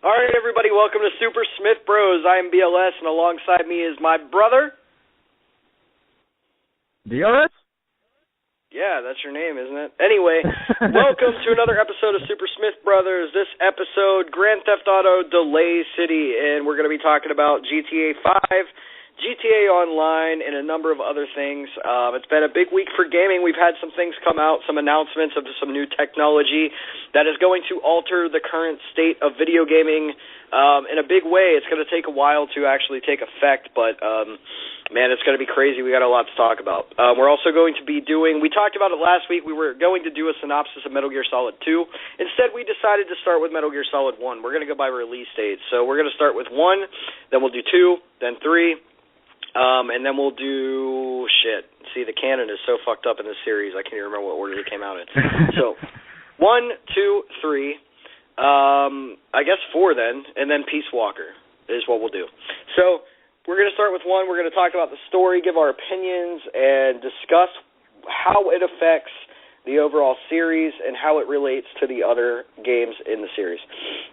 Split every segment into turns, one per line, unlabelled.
All right, everybody, welcome to Super Smith Bros. I am BLS, and alongside me is my brother.
DRS?
Yeah, that's your name, isn't it? Anyway, welcome to another episode of Super Smith Brothers. This episode, Grand Theft Auto Delay City, and we're going to be talking about GTA 5, GTA Online, and a number of other things. It's been a big week for gaming. We've had some things come out, some announcements of some new technology that is going to alter the current state of video gaming in a big way. It's going to take a while to actually take effect, but, man, it's going to be crazy. We got a lot to talk about. We're also going to be doing, we talked about it last week, we were going to do a synopsis of Metal Gear Solid 2. Instead, we decided to start with Metal Gear Solid 1. We're going to go by release date. So we're going to start with 1, then we'll do 2, then 3, and then we'll do, see, the canon is so fucked up in this series, I can't even remember what order they came out in. So, 1, 2, 3, I guess 4 then, and then Peace Walker is what we'll do. So, we're going to start with 1, we're going to talk about the story, give our opinions, and discuss how it affects the overall series and how it relates to the other games in the series.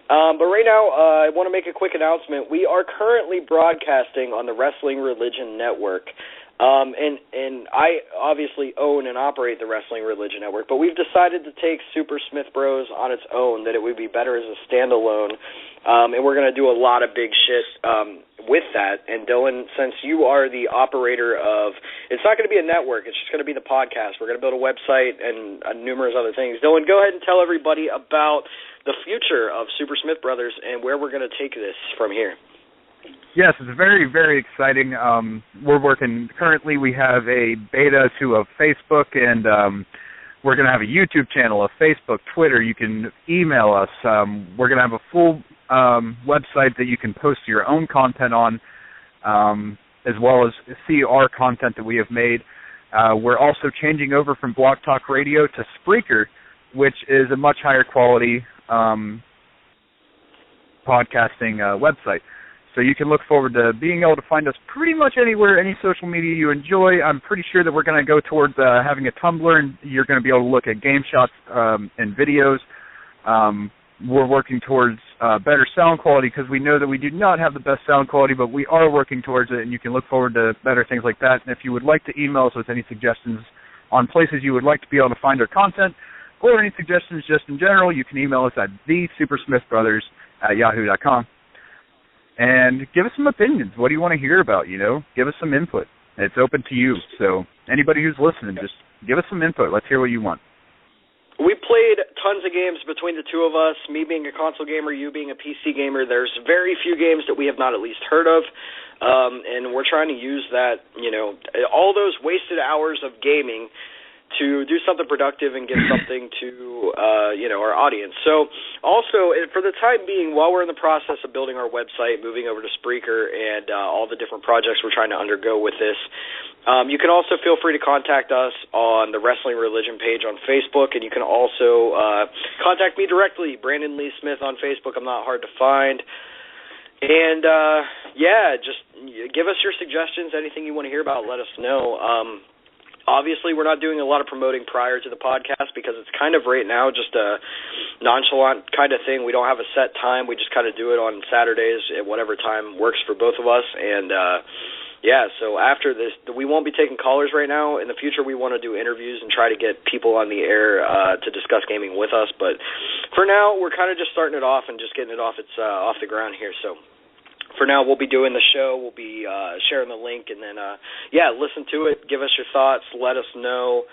But right now, I want to make a quick announcement. We are currently broadcasting on the Wrestling Religion Network. And I obviously own and operate the Wrestling Religion Network, but we've decided to take Super Smith Bros on its own, that it would be better as a standalone, and we're going to do a lot of big shit with that. And Dylan, since you are the operator of, it's not going to be a network, it's just going to be the podcast. We're going to build a website and numerous other things. Dylan, go ahead and tell everybody about the future of Super Smith Brothers and where we're going to take this from here.
Yes, it's very, very exciting. We're working, currently we have a beta to a Facebook, and we're going to have a YouTube channel, a Facebook, Twitter. You can email us. We're going to have a full website that you can post your own content on, as well as see our content that we have made. We're also changing over from Blog Talk Radio to Spreaker, which is a much higher quality podcasting website. So you can look forward to being able to find us pretty much anywhere, any social media you enjoy. I'm pretty sure that we're going to go towards having a Tumblr, and you're going to be able to look at game shots and videos. We're working towards better sound quality because we know that we do not have the best sound quality, but we are working towards it, and you can look forward to better things like that. And if you would like to email us with any suggestions on places you would like to be able to find our content, or any suggestions just in general, you can email us at thesupersmithbrothers@yahoo.com. And give us some opinions. What do you want to hear about, Give us some input. It's open to you. So anybody who's listening, just give us some input. Let's hear what you want.
We played tons of games between the two of us, me being a console gamer, you being a PC gamer. There's very few games that we have not at least heard of, and we're trying to use that, all those wasted hours of gaming to do something productive and give something to, our audience. So also, for the time being, while we're in the process of building our website, moving over to Spreaker, and all the different projects we're trying to undergo with this, you can also feel free to contact us on the Wrestling Religion page on Facebook, and you can also contact me directly, Brandon Lee Smith on Facebook. I'm not hard to find. And, just give us your suggestions, anything you want to hear about, let us know. Obviously, we're not doing a lot of promoting prior to the podcast because it's kind of right now just a nonchalant kind of thing. We don't have a set time. We just kind of do it on Saturdays at whatever time works for both of us. And, so after this, we won't be taking callers right now. In the future, we want to do interviews and try to get people on the air to discuss gaming with us. But for now, we're kind of just starting it off and just getting it off the ground here. So for now, we'll be doing the show. We'll be sharing the link, and then, listen to it. Give us your thoughts. Let us know.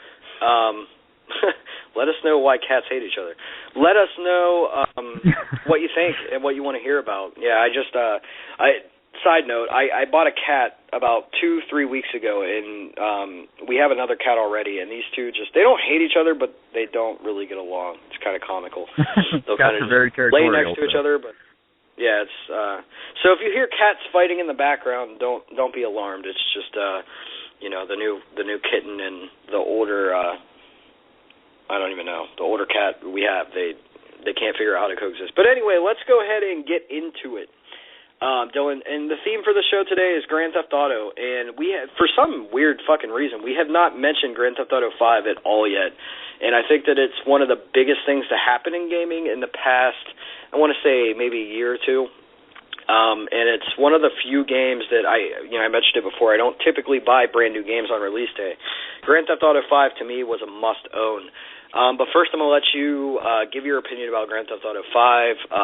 Let us know why cats hate each other. Let us know what you think and what you want to hear about. Yeah, side note, I bought a cat about 2-3 weeks ago, and we have another cat already, and these two they don't hate each other, but they don't really get along. It's kind of comical. They'll kind of lay next to each other, but yeah, it's so if you hear cats fighting in the background, don't be alarmed. It's just the new kitten and the older I don't even know, the older cat we have. They can't figure out how to coexist. But anyway, let's go ahead and get into it. Dylan, and the theme for the show today is Grand Theft Auto, and we have, for some weird fucking reason, we have not mentioned Grand Theft Auto 5 at all yet, and I think that it's one of the biggest things to happen in gaming in the past I want to say maybe a year or two. And it's one of the few games that I mentioned it before, I don't typically buy brand new games on release day. Grand Theft Auto 5 to me was a must-own. But first I'm going to let you give your opinion about Grand Theft Auto 5.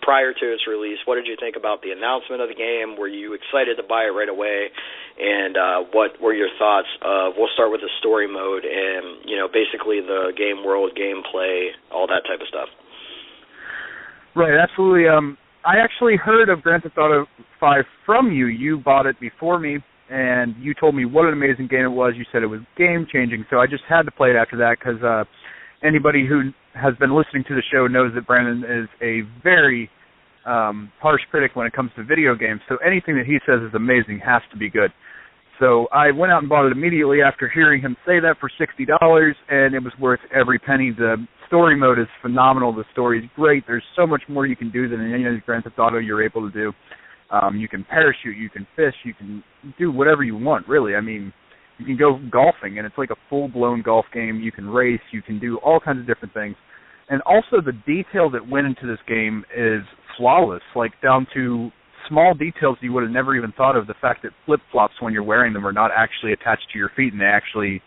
Prior to its release, what did you think about the announcement of the game? Were you excited to buy it right away? And what were your thoughts of, we'll start with the story mode and, basically the game world, gameplay, all that type of stuff.
Right, absolutely. I actually heard of Grand Theft Auto 5 from you. You bought it before me, and you told me what an amazing game it was. You said it was game-changing, so I just had to play it after that because anybody who has been listening to the show knows that Brandon is a very harsh critic when it comes to video games, so anything that he says is amazing has to be good. So I went out and bought it immediately after hearing him say that for $60, and it was worth every penny. The story mode is phenomenal. The story is great. There's so much more you can do than in any other Grand Theft Auto you're able to do. You can parachute, you can fish, you can do whatever you want, really. I mean, you can go golfing, and it's like a full-blown golf game. You can race, you can do all kinds of different things. And also the detail that went into this game is flawless, like down to small details you would have never even thought of. The fact that flip-flops, when you're wearing them, are not actually attached to your feet, and they actually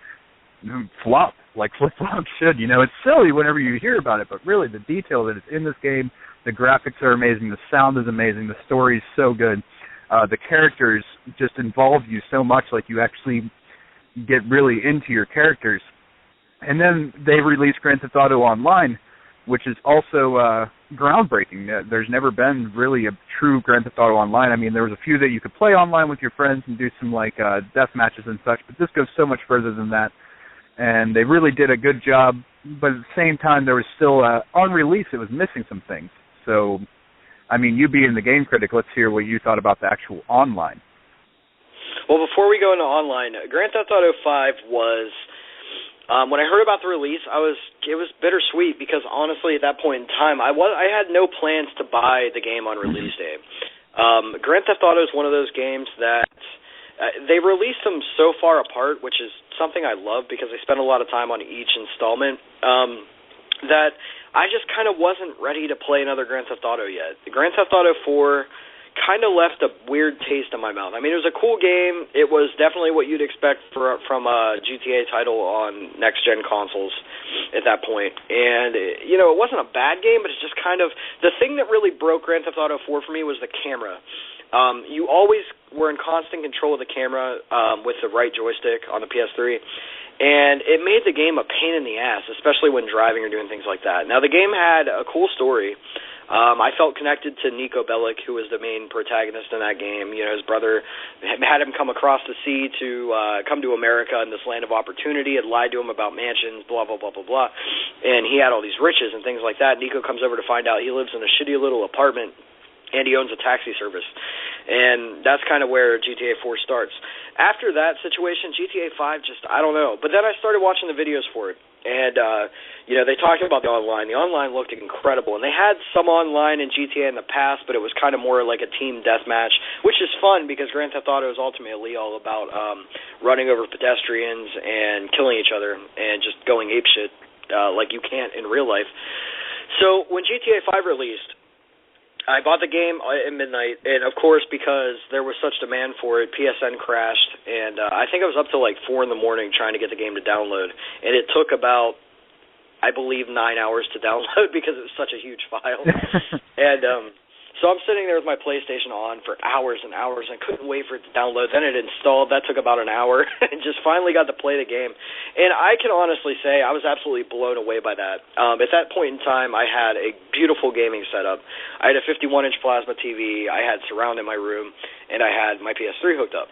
flop like flip-flops should. It's silly whenever you hear about it, but really the detail that is in this game, the graphics are amazing, the sound is amazing, the story is so good. The characters just involve you so much, like you actually get really into your characters. And then they released Grand Theft Auto Online, which is also groundbreaking. There's never been really a true Grand Theft Auto Online. I mean, there was a few that you could play online with your friends and do some death matches and such, but this goes so much further than that. And they really did a good job, but at the same time, there was still, on release, it was missing some things. So, I mean, you being the game critic, let's hear what you thought about the actual online.
Well, before we go into online, Grand Theft Auto 5 was, when I heard about the release, it was bittersweet because, honestly, at that point in time, I had no plans to buy the game on release day. Grand Theft Auto is one of those games that they released them so far apart, which is something I love because I spent a lot of time on each installment, that I just kind of wasn't ready to play another Grand Theft Auto yet. The Grand Theft Auto 4 kind of left a weird taste in my mouth. I mean, it was a cool game. It was definitely what you'd expect from a GTA title on next-gen consoles at that point. And, it wasn't a bad game, but it's just kind of – the thing that really broke Grand Theft Auto 4 for me was the camera. You always were in constant control of the camera with the right joystick on the PS3, and it made the game a pain in the ass, especially when driving or doing things like that. Now, the game had a cool story. I felt connected to Nico Bellic, who was the main protagonist in that game. His brother had him come across the sea to come to America in this land of opportunity, had lied to him about mansions, blah, blah, blah, blah, blah, and he had all these riches and things like that. Nico comes over to find out he lives in a shitty little apartment, and he owns a taxi service. And that's kind of where GTA 4 starts. After that situation, GTA 5 just, I don't know. But then I started watching the videos for it. And, they talked about the online. The online looked incredible. And they had some online in GTA in the past, but it was kind of more like a team deathmatch, which is fun because Grand Theft Auto is ultimately all about running over pedestrians and killing each other and just going apeshit like you can't in real life. So when GTA 5 released, I bought the game at midnight, and of course, because there was such demand for it, PSN crashed, and I think I was up till 4 in the morning trying to get the game to download, and it took about, I believe, 9 hours to download because it was such a huge file. And so I'm sitting there with my PlayStation on for hours and hours and couldn't wait for it to download. Then it installed. That took about an hour and just finally got to play the game. And I can honestly say I was absolutely blown away by that. At that point in time, I had a beautiful gaming setup. I had a 51-inch plasma TV. I had surround in my room, and I had my PS3 hooked up.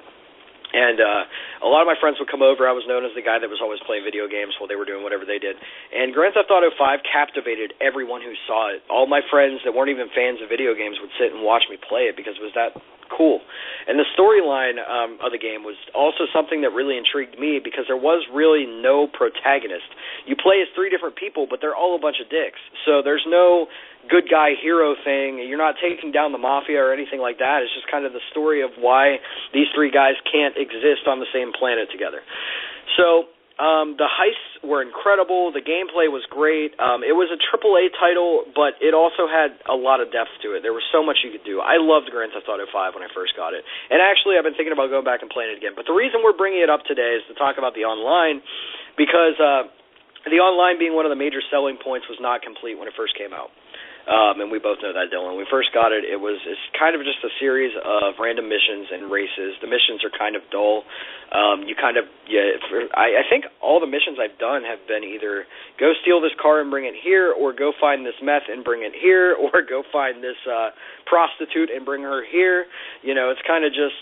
And a lot of my friends would come over. I was known as the guy that was always playing video games while they were doing whatever they did. And Grand Theft Auto 5 captivated everyone who saw it. All my friends that weren't even fans of video games would sit and watch me play it because it was that cool. And the storyline of the game was also something that really intrigued me because there was really no protagonist. You play as 3 different people, but they're all a bunch of dicks. So there's no good guy hero thing. You're not taking down the mafia or anything like that. It's just kind of the story of why these 3 guys can't exist on the same planet together. So The heists were incredible. The gameplay was great. It was a AAA title, but it also had a lot of depth to it. There was so much you could do. I loved Grand Theft Auto 5 when I first got it. And actually, I've been thinking about going back and playing it again. But the reason we're bringing it up today is to talk about the online, because the online being one of the major selling points was not complete when it first came out. And we both know that, Dylan. When we first got it, it's kind of just a series of random missions and races. The missions are kind of dull. I think all the missions I've done have been either go steal this car and bring it here, or go find this meth and bring it here, or go find this prostitute and bring her here. It's kind of just,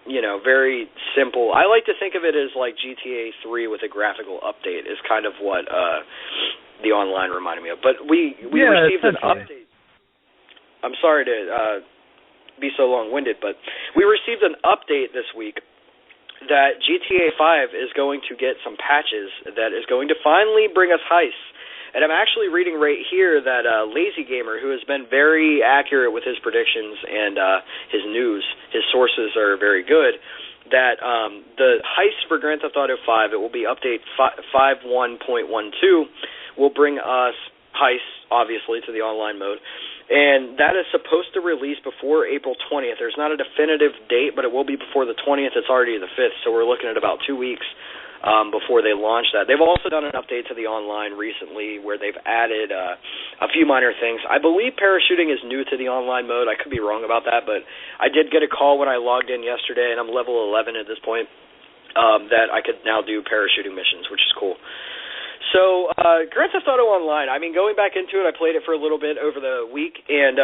very simple. I like to think of it as like GTA 3 with a graphical update is kind of what the online reminded me of. But we received an update. I'm sorry to be so long-winded, but we received an update this week that GTA 5 is going to get some patches that is going to finally bring us heists. And I'm actually reading right here that Lazy Gamer, who has been very accurate with his predictions and his news, his sources are very good, that the heist for Grand Theft Auto 5, it will be update 5.1.12, will bring us heists, obviously, to the online mode. And that is supposed to release before April 20th. There's not a definitive date, but it will be before the 20th. It's already the 5th, so we're looking at about 2 weeks before they launch that. They've also done an update to the online recently where they've added a few minor things. I believe parachuting is new to the online mode. I could be wrong about that, but I did get a call when I logged in yesterday, and I'm level 11 at this point, that I could now do parachuting missions, which is cool. So, Grand Theft Auto Online, going back into it, I played it for a little bit over the week, and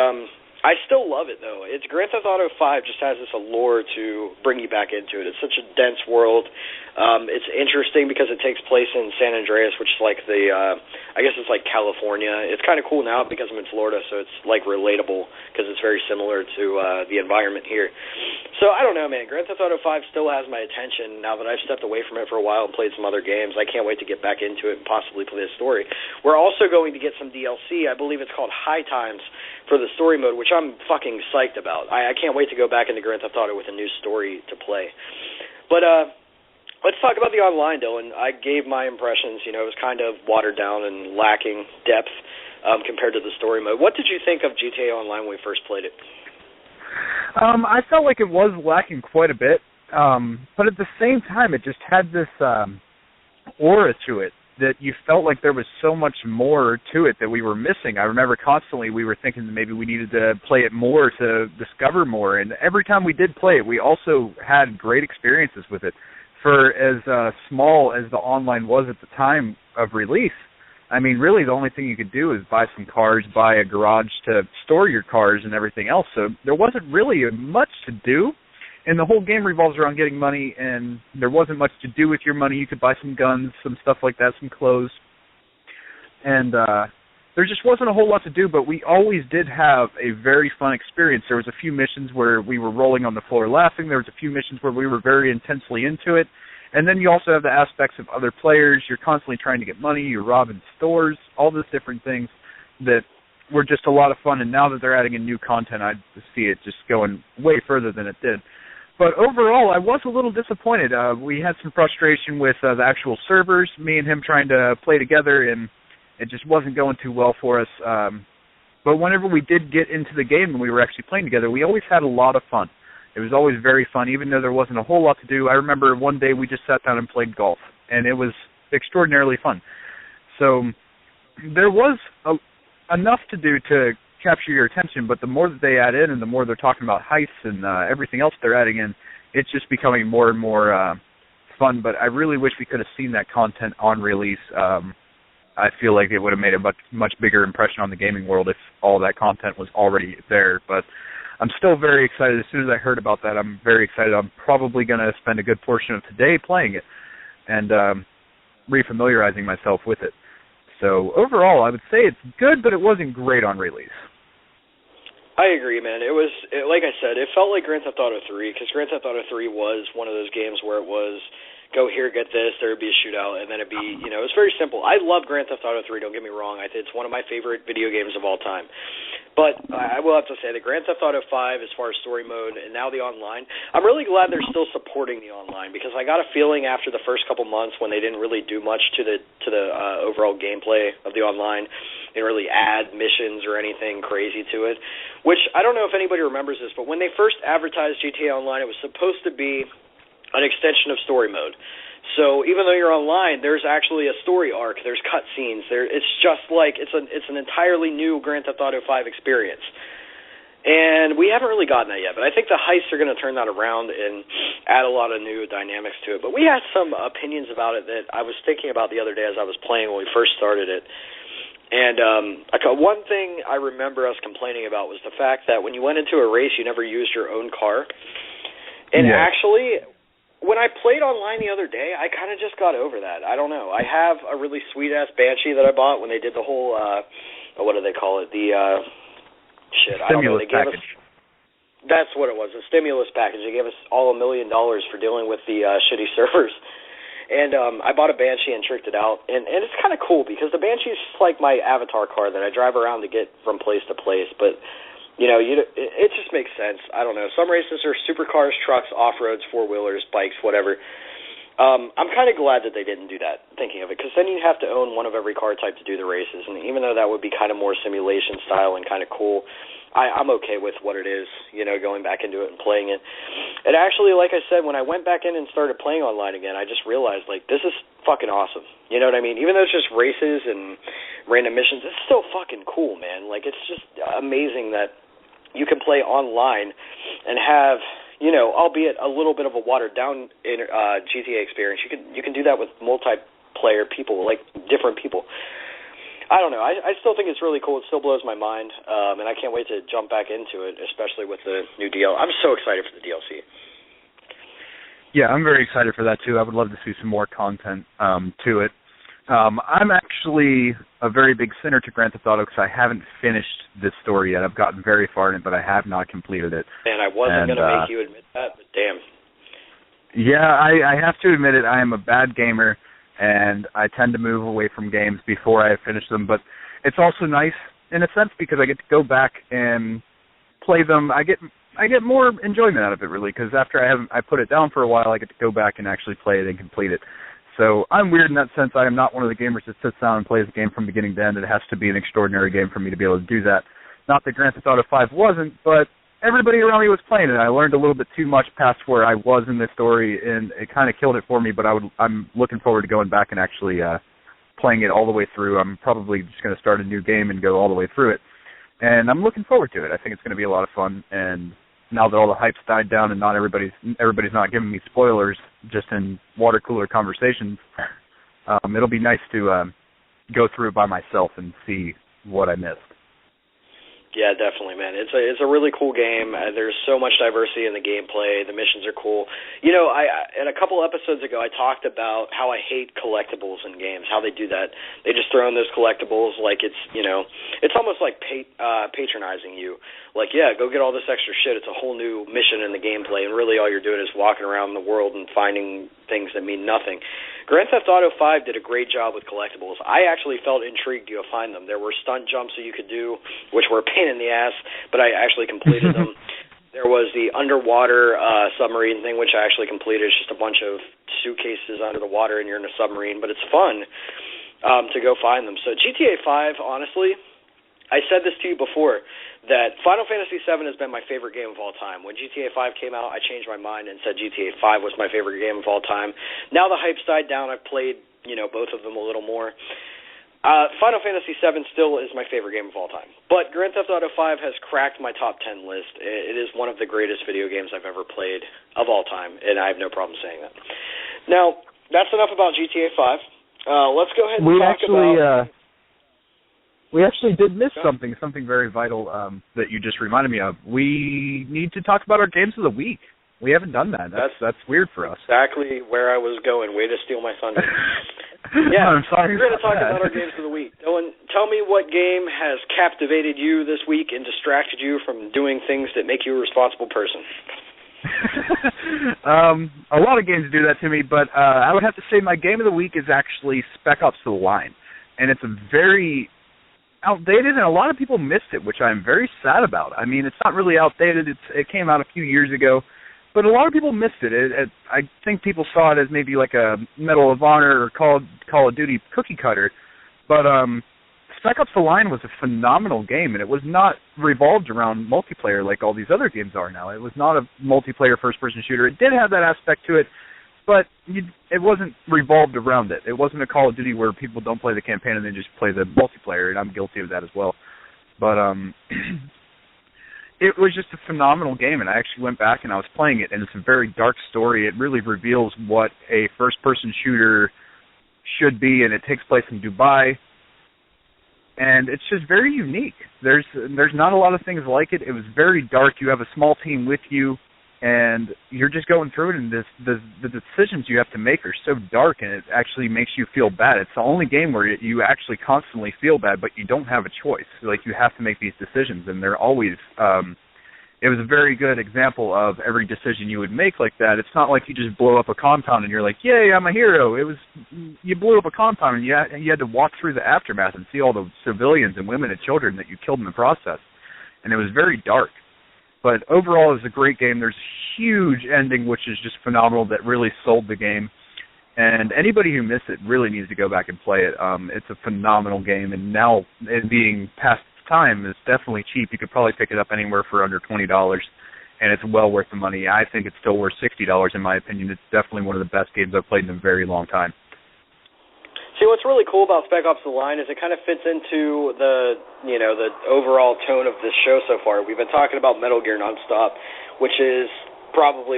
I still love it, though. Grand Theft Auto 5 just has this allure to bring you back into it. It's such a dense world. It's interesting because it takes place in San Andreas, which is like I guess it's like California. It's kind of cool now because I'm in Florida, so it's like relatable because it's very similar to the environment here. So I don't know, man. Grand Theft Auto 5 still has my attention now that I've stepped away from it for a while and played some other games. I can't wait to get back into it and possibly play the story. We're also going to get some DLC. I believe it's called High Times for the story mode, which I'm fucking psyched about. I can't wait to go back into Grand Theft Auto with a new story to play. But let's talk about the online, Dylan. I gave my impressions. It was kind of watered down and lacking depth compared to the story mode. What did you think of GTA Online when we first played it?
I felt like it was lacking quite a bit, but at the same time, it just had this aura to it that you felt like there was so much more to it that we were missing. I remember constantly we were thinking that maybe we needed to play it more to discover more, and every time we did play it, we also had great experiences with it. For as small as the online was at the time of release, really the only thing you could do is buy some cars, buy a garage to store your cars and everything else. So there wasn't really much to do, and the whole game revolves around getting money, and there wasn't much to do with your money. You could buy some guns, some stuff like that, some clothes, and there just wasn't a whole lot to do, but we always did have a very fun experience. There was a few missions where we were rolling on the floor laughing. There was a few missions where we were very intensely into it. And then you also have the aspects of other players. You're constantly trying to get money. You're robbing stores, all those different things that were just a lot of fun. And now that they're adding in new content, I see it just going way further than it did. But overall, I was a little disappointed. We had some frustration with the actual servers, me and him trying to play together, and it just wasn't going too well for us. But whenever we did get into the game and we were actually playing together, we always had a lot of fun. It was always very fun, even though there wasn't a whole lot to do. I remember one day we just sat down and played golf, and it was extraordinarily fun. So there was enough to do to capture your attention, but the more that they add in and the more they're talking about heists and everything else they're adding in, it's just becoming more and more fun. But I really wish we could have seen that content on release. I feel like it would have made a much bigger impression on the gaming world if all that content was already there. But I'm still very excited. As soon as I heard about that, I'm very excited. I'm probably going to spend a good portion of today playing it and refamiliarizing myself with it. So overall, I would say it's good, but it wasn't great on release.
I agree, man. It was, like I said, it felt like Grand Theft Auto 3, because Grand Theft Auto 3 was one of those games where it was, go here, get this, there would be a shootout, and then it'd be, it was very simple. I love Grand Theft Auto 3, don't get me wrong. It's one of my favorite video games of all time. But I will have to say, the Grand Theft Auto 5, as far as story mode, and now the online, I'm really glad they're still supporting the online, because I got a feeling after the first couple months when they didn't really do much to the overall gameplay of the online, they didn't really add missions or anything crazy to it, which I don't know if anybody remembers this, but when they first advertised GTA Online, it was supposed to be an extension of story mode. So even though you're online, there's actually a story arc. There's cutscenes. It's just like it's an entirely new Grand Theft Auto 5 experience. And we haven't really gotten that yet, but I think the heists are going to turn that around and add a lot of new dynamics to it. But we had some opinions about it that I was thinking about the other day as I was playing when we first started it. And one thing I remember us complaining about was the fact that when you went into a race, you never used your own car. And actually, when I played online the other day, I kind of just got over that. I don't know. I have a really sweet-ass Banshee that I bought when they did the whole, what do they call it? The, I don't know. They gave us, that's what it was, a stimulus package. They gave us all $1 million for dealing with the shitty servers. And I bought a Banshee and tricked it out. And it's kind of cool because the Banshee is like my avatar car that I drive around to get from place to place. But you know, it just makes sense. I don't know. Some races are supercars, trucks, off-roads, four-wheelers, bikes, whatever. I'm kind of glad that they didn't do that, thinking of it, because then you have to own one of every car type to do the races. And even though that would be kind of more simulation style and kind of cool, I'm okay with what it is, you know, going back into it and playing it. And actually, like I said, when I went back in and started playing online again, I just realized, like, this is fucking awesome. You know what I mean? Even though it's just races and random missions, it's still fucking cool, man. Like, it's just amazing that you can play online and have, you know, albeit a little bit of a watered-down GTA experience. You can do that with multiplayer people, like different people. I don't know. I still think it's really cool. It still blows my mind, and I can't wait to jump back into it, especially with the new DLC. I'm so excited for the DLC.
Yeah, I'm very excited for that, too. I would love to see some more content to it. I'm actually a very big sinner to Grand Theft Auto because I haven't finished this story yet. I've gotten very far in it, but I have not completed it.
And I wasn't going to make you admit that, but damn.
Yeah, I have to admit it. I am a bad gamer, and I tend to move away from games before I finish them. But it's also nice in a sense because I get to go back and play them. I get more enjoyment out of it, really, because after I put it down for a while, I get to go back and actually play it and complete it. So I'm weird in that sense. I am not one of the gamers that sits down and plays the game from beginning to end. It has to be an extraordinary game for me to be able to do that. Not that Grand Theft Auto 5 wasn't, but everybody around me was playing it. I learned a little bit too much past where I was in this story, and it kind of killed it for me, but I'm looking forward to going back and actually playing it all the way through. I'm probably just going to start a new game and go all the way through it. And I'm looking forward to it. I think it's going to be a lot of fun, and now that all the hype's died down and not everybody's not giving me spoilers just in water cooler conversations, it'll be nice to go through it by myself and see what I missed.
Yeah, definitely, man. It's a really cool game. There's so much diversity in the gameplay. The missions are cool. You know, in a couple episodes ago, I talked about how I hate collectibles in games, how they do that. They just throw in those collectibles like it's, you know, it's almost like patronizing you. Like, yeah, go get all this extra shit. It's a whole new mission in the gameplay, and really all you're doing is walking around the world and finding things that mean nothing. Grand Theft Auto 5 did a great job with collectibles. I actually felt intrigued to find them. There were stunt jumps that you could do, which were a pain in the ass, but I actually completed them. There was the underwater submarine thing, which I actually completed. It's just a bunch of suitcases under the water, and you're in a submarine, but it's fun to go find them. So GTA 5, honestly, I said this to you before, that Final Fantasy VII has been my favorite game of all time. When GTA 5 came out, I changed my mind and said GTA 5 was my favorite game of all time. Now the hype's died down. I've played, you know, both of them a little more. Final Fantasy VII still is my favorite game of all time. But Grand Theft Auto 5 has cracked my top 10 list. It is one of the greatest video games I've ever played of all time, and I have no problem saying that. Now, that's enough about GTA 5. Let's go ahead and talk about...
We actually did miss something very vital that you just reminded me of. We need to talk about our games of the week. We haven't done that. That's weird for us.
Exactly where I was going. Way to steal my thunder. Yeah,
I'm sorry.
We're going to talk about our games of the week. Dylan, tell me what game has captivated you this week and distracted you from doing things that make you a responsible person.
A lot of games do that to me, but I would have to say my game of the week is actually Spec Ops: The Line. And it's a very... outdated, and a lot of people missed it, which I'm very sad about. I mean, it's not really outdated. It came out a few years ago, but a lot of people missed it. I think people saw it as maybe like a Medal of Honor or Call of Duty cookie cutter, but Spec Ops: The Line was a phenomenal game, and it was not revolved around multiplayer like all these other games are now. It was not a multiplayer first-person shooter. It did have that aspect to it, but it wasn't revolved around it. It wasn't a Call of Duty where people don't play the campaign and then just play the multiplayer, and I'm guilty of that as well. But it was just a phenomenal game, and I actually went back and I was playing it, and it's a very dark story. It really reveals what a first-person shooter should be, and it takes place in Dubai, and it's just very unique. There's not a lot of things like it. It was very dark. You have a small team with you, and you're just going through it, and the decisions you have to make are so dark, and it actually makes you feel bad. It's the only game where you actually constantly feel bad, but you don't have a choice. Like, you have to make these decisions, and they're always it was a very good example of every decision you would make like that. It's not like you just blow up a compound and you're like, yay, I'm a hero. It was, you blew up a compound and you had to walk through the aftermath and see all the civilians and women and children that you killed in the process. And it was very dark. But overall, it was a great game. There's a huge ending, which is just phenomenal, that really sold the game. And anybody who missed it really needs to go back and play it. It's a phenomenal game, and now it being past its time, is definitely cheap. You could probably pick it up anywhere for under $20, and it's well worth the money. I think it's still worth $60 in my opinion. It's definitely one of the best games I've played in a very long time.
See, what's really cool about Spec Ops: The Line is it kind of fits into the overall tone of this show so far. We've been talking about Metal Gear nonstop, which is probably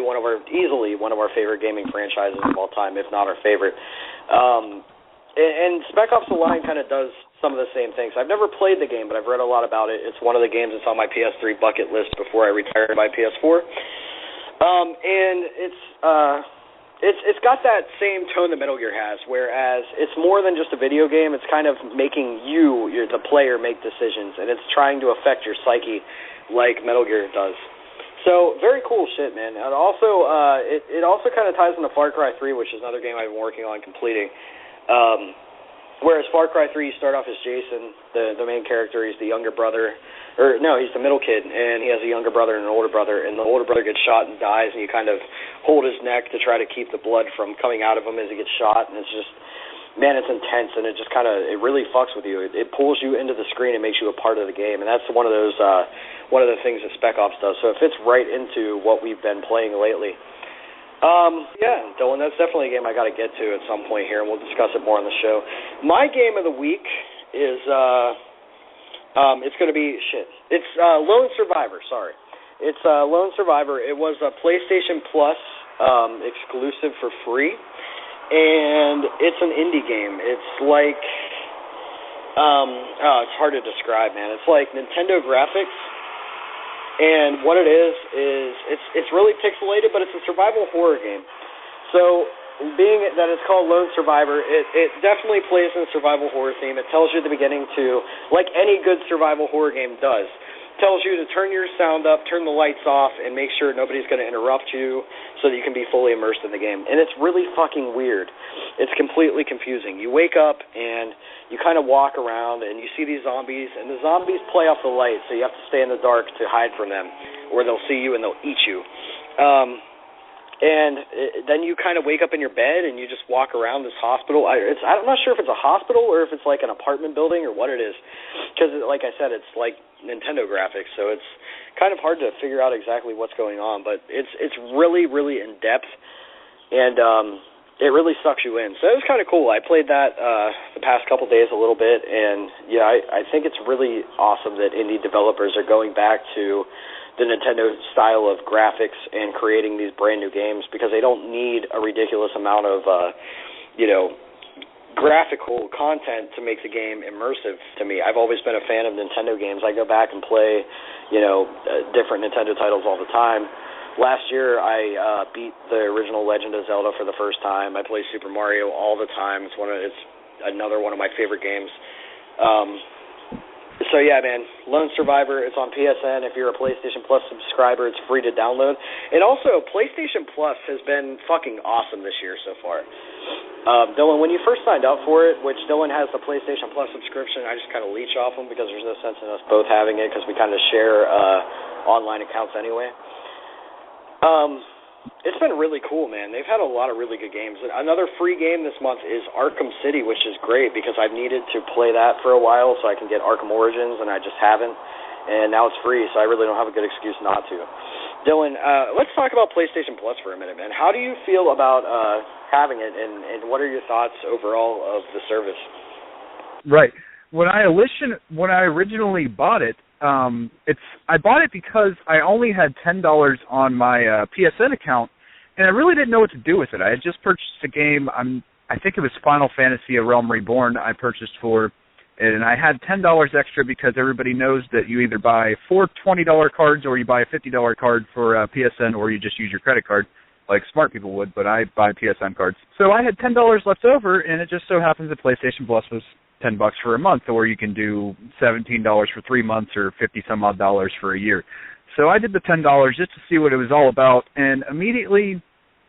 easily one of our favorite gaming franchises of all time, if not our favorite. And Spec Ops: The Line kind of does some of the same things. I've never played the game, but I've read a lot about it. It's one of the games that's on my PS3 bucket list before I retire my PS4. And it's got that same tone that Metal Gear has, whereas it's more than just a video game. It's kind of making the player, make decisions, and it's trying to affect your psyche like Metal Gear does. So, very cool shit, man. And also, it also kind of ties into Far Cry 3, which is another game I've been working on completing. Whereas Far Cry 3, you start off as Jason, the main character. He's the younger brother. Or, no, he's the middle kid, and he has a younger brother and an older brother. And the older brother gets shot and dies, and you kind of hold his neck to try to keep the blood from coming out of him as he gets shot. And it's just, man, it's intense, and it just kind of, it really fucks with you. It pulls you into the screen and makes you a part of the game. And that's one of those, one of the things that Spec Ops does. So it fits right into what we've been playing lately. Yeah, Dylan, that's definitely a game I got to get to at some point here, and we'll discuss it more on the show. My game of the week is, it's going to be, it's Lone Survivor, sorry. It's Lone Survivor. It was a PlayStation Plus exclusive for free, and it's an indie game. It's like, it's hard to describe, man. It's like Nintendo graphics. And what it is it's really pixelated, but it's a survival horror game. So, being that it's called Lone Survivor, it definitely plays in the survival horror theme. It tells you at the beginning to, like any good survival horror game does, tells you to turn your sound up, turn the lights off, and make sure nobody's going to interrupt you so that you can be fully immersed in the game. And it's really fucking weird. It's completely confusing. You wake up and you kind of walk around and you see these zombies, and the zombies play off the light, so you have to stay in the dark to hide from them, or they'll see you and they'll eat you. Then you kind of wake up in your bed and you just walk around this hospital. I'm not sure if it's a hospital or if it's like an apartment building or what it is, because like I said, it's like Nintendo graphics, so it's kind of hard to figure out exactly what's going on, but it's really, really in depth, and it really sucks you in. So it was kind of cool. I played that the past couple days a little bit, and yeah, I think it's really awesome that indie developers are going back to the Nintendo style of graphics and creating these brand new games, because they don't need a ridiculous amount of graphical content to make the game immersive to me. I've always been a fan of Nintendo games. I go back and play different Nintendo titles all the time. Last year I beat the original Legend of Zelda for the first time. I play Super Mario all the time. It's another one of my favorite games. So, yeah, man, Lone Survivor, it's on PSN. If you're a PlayStation Plus subscriber, it's free to download. And also, PlayStation Plus has been fucking awesome this year so far. Dylan, when you first signed up for it, which Dylan has the PlayStation Plus subscription, I just kind of leech off him because there's no sense in us both having it because we kind of share online accounts anyway. It's been really cool, man. They've had a lot of really good games. Another free game this month is Arkham City, which is great because I've needed to play that for a while so I can get Arkham Origins, and I just haven't. And now it's free, so I really don't have a good excuse not to. Dylan, let's talk about PlayStation Plus for a minute, man. How do you feel about having it, and what are your thoughts overall of the service?
Right. When I originally bought it, I bought it because I only had $10 on my PSN account, and I really didn't know what to do with it. I had just purchased a game. I think it was Final Fantasy: A Realm Reborn I purchased for, and I had $10 extra because everybody knows that you either buy 4 $20 cards or you buy a $50 card for PSN, or you just use your credit card like smart people would, but I buy PSN cards. So I had $10 left over, and it just so happens that PlayStation Plus was $10 for a month, or you can do $17 for 3 months or $50-some-odd for a year. So I did the $10 just to see what it was all about, and immediately,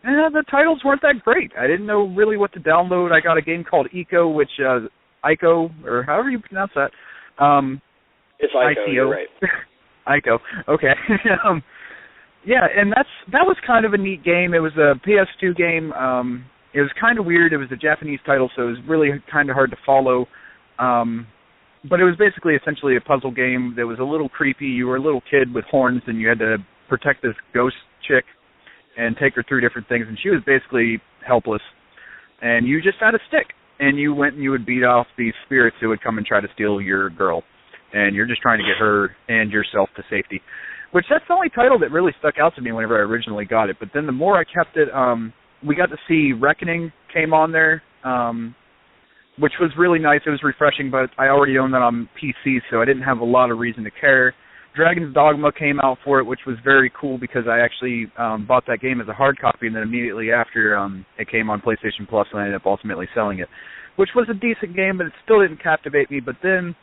the titles weren't that great. I didn't know really what to download. I got a game called Ico, which, Ico, or however you pronounce that.
It's Ico, you're right.
Ico, okay. Yeah, and that was kind of a neat game. It was a PS2 game. It was kind of weird. It was a Japanese title, so it was really kind of hard to follow. But it was basically essentially a puzzle game that was a little creepy. You were a little kid with horns, and you had to protect this ghost chick and take her through different things, and she was basically helpless. And you just had a stick, and you went and you would beat off these spirits who would come and try to steal your girl. And you're just trying to get her and yourself to safety. Which, that's the only title that really stuck out to me whenever I originally got it. But then the more I kept it, we got to see Reckoning came on there, which was really nice. It was refreshing, but I already owned that on PC, so I didn't have a lot of reason to care. Dragon's Dogma came out for it, which was very cool because I actually bought that game as a hard copy, and then immediately after it came on PlayStation Plus, and I ended up ultimately selling it, which was a decent game, but it still didn't captivate me. But then,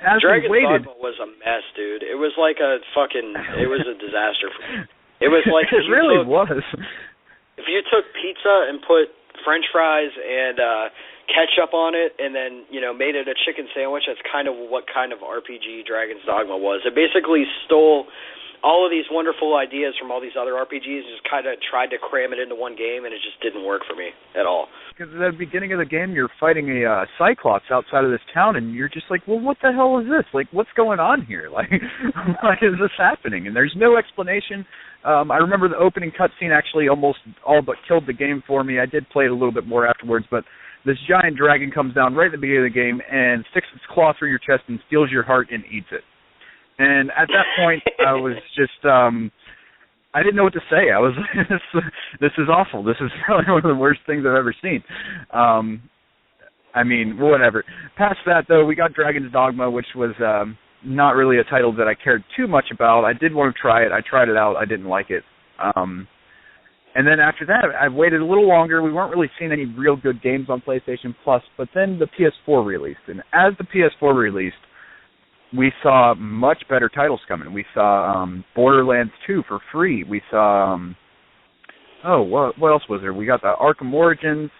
as
Dragon's
we waited...
Dogma was a mess, dude. It was like it was a disaster for me. It was like...
It really was.
If you took pizza and put French fries and ketchup on it, and then made it a chicken sandwich, that's kind of what kind of RPG Dragon's Dogma was. It basically stole all of these wonderful ideas from all these other RPGs and just kind of tried to cram it into one game, and it just didn't work for me at all.
Because at the beginning of the game, you're fighting a Cyclops outside of this town, and you're just like, well, what the hell is this? Like, what's going on here? Like, why is this happening? And there's no explanation. I remember the opening cutscene actually almost all but killed the game for me. I did play it a little bit more afterwards, but this giant dragon comes down right at the beginning of the game and sticks its claw through your chest and steals your heart and eats it. And at that point, I was just, I didn't know what to say. I was, this is awful. This is probably one of the worst things I've ever seen. I mean, whatever. Past that, though, we got Dragon's Dogma, which was not really a title that I cared too much about. I did want to try it. I tried it out. I didn't like it. And then after that, I waited a little longer. We weren't really seeing any real good games on PlayStation Plus, but then the PS4 released. And as the PS4 released, we saw much better titles coming. We saw Borderlands 2 for free. We saw, what else was there? We got the Arkham Origins,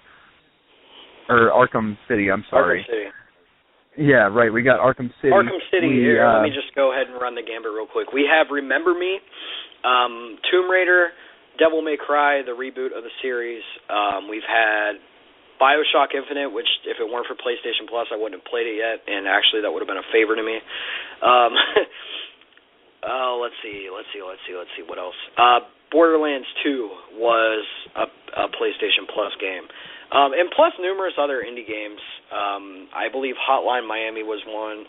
or Arkham City, I'm sorry.
Arkham City.
Yeah, right, we got Arkham City.
Arkham City, here, let me just go ahead and run the gambit real quick. We have Remember Me, Tomb Raider, Devil May Cry, the reboot of the series. We've had BioShock Infinite, which if it weren't for PlayStation Plus, I wouldn't have played it yet, and actually that would have been a favor to me. Let's see, what else? Borderlands 2 was a PlayStation Plus game. And plus numerous other indie games. I believe Hotline Miami was one.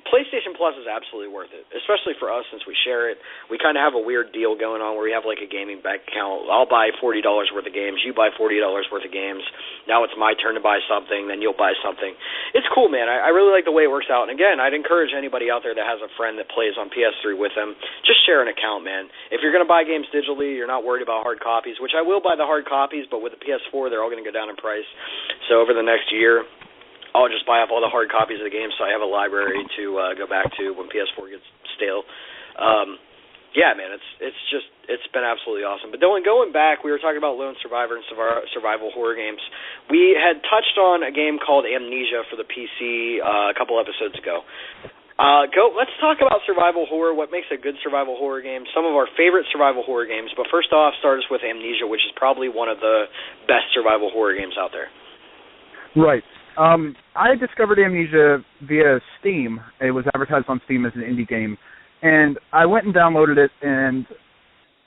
PlayStation Plus is absolutely worth it, especially for us since we share it. We kind of have a weird deal going on where we have like a gaming bank account. I'll buy $40 worth of games. You buy $40 worth of games. Now it's my turn to buy something. Then you'll buy something. It's cool, man. I really like the way it works out. And again, I'd encourage anybody out there that has a friend that plays on PS3 with them, just share an account, man. If you're going to buy games digitally, you're not worried about hard copies, which I will buy the hard copies, but with the PS4, they're all going to go down in price. So over the next year, I'll just buy up all the hard copies of the game so I have a library to go back to when PS4 gets stale. Yeah, man, it's been absolutely awesome. But Dylan, going back, we were talking about Lone Survivor and survival horror games. We had touched on a game called Amnesia for the PC a couple episodes ago. Let's talk about survival horror, what makes a good survival horror game, some of our favorite survival horror games. But first off, start us with Amnesia, which is probably one of the best survival horror games out there.
Right. I discovered Amnesia via Steam. It was advertised on Steam as an indie game. And I went and downloaded it, and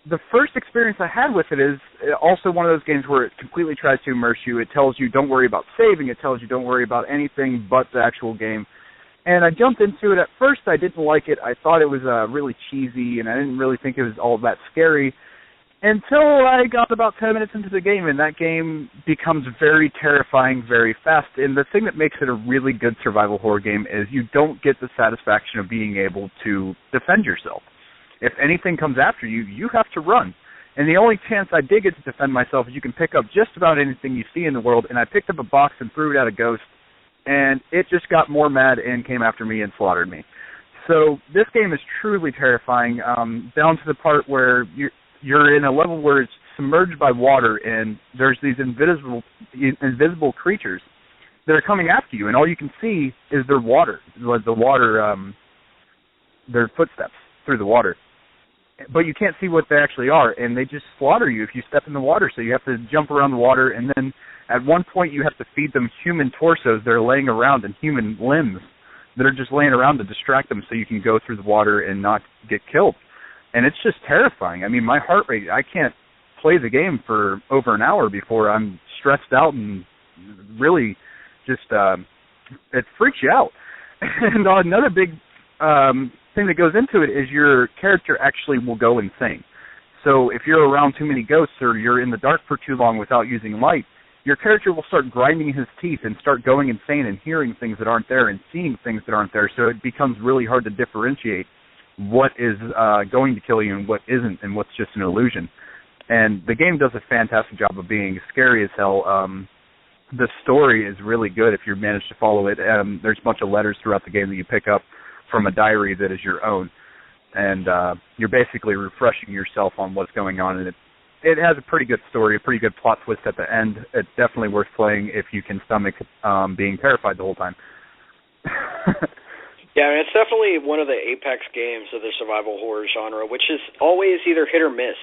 the first experience I had with it is also one of those games where it completely tries to immerse you. It tells you don't worry about saving. It tells you don't worry about anything but the actual game. And I jumped into it. At first, I didn't like it. I thought it was really cheesy, and I didn't really think it was all that scary until I got about 10 minutes into the game, and that game becomes very terrifying very fast. And the thing that makes it a really good survival horror game is you don't get the satisfaction of being able to defend yourself. If anything comes after you, you have to run. And the only chance I did get to defend myself is you can pick up just about anything you see in the world, and I picked up a box and threw it at a ghost, and it just got more mad and came after me and slaughtered me. So this game is truly terrifying, down to the part where you're in a level where it's submerged by water, and there's these invisible creatures that are coming after you, and all you can see is their footsteps through the water. But you can't see what they actually are, and they just slaughter you if you step in the water, so you have to jump around the water, and then at one point you have to feed them human torsos that are laying around and human limbs that are just laying around to distract them so you can go through the water and not get killed. And it's just terrifying. I mean, my heart rate, I can't play the game for over an hour before I'm stressed out and really just, it freaks you out. And another big thing that goes into it is your character actually will go insane. So if you're around too many ghosts or you're in the dark for too long without using light, your character will start grinding his teeth and start going insane and hearing things that aren't there and seeing things that aren't there. So it becomes really hard to differentiate what is going to kill you and what isn't, and what's just an illusion. And the game does a fantastic job of being scary as hell. The story is really good if you manage to follow it. There's a bunch of letters throughout the game that you pick up from a diary that is your own. And you're basically refreshing yourself on what's going on. And it has a pretty good story, a pretty good plot twist at the end. It's definitely worth playing if you can stomach being terrified the whole time.
Yeah, I mean, it's definitely one of the apex games of the survival horror genre, which is always either hit or miss.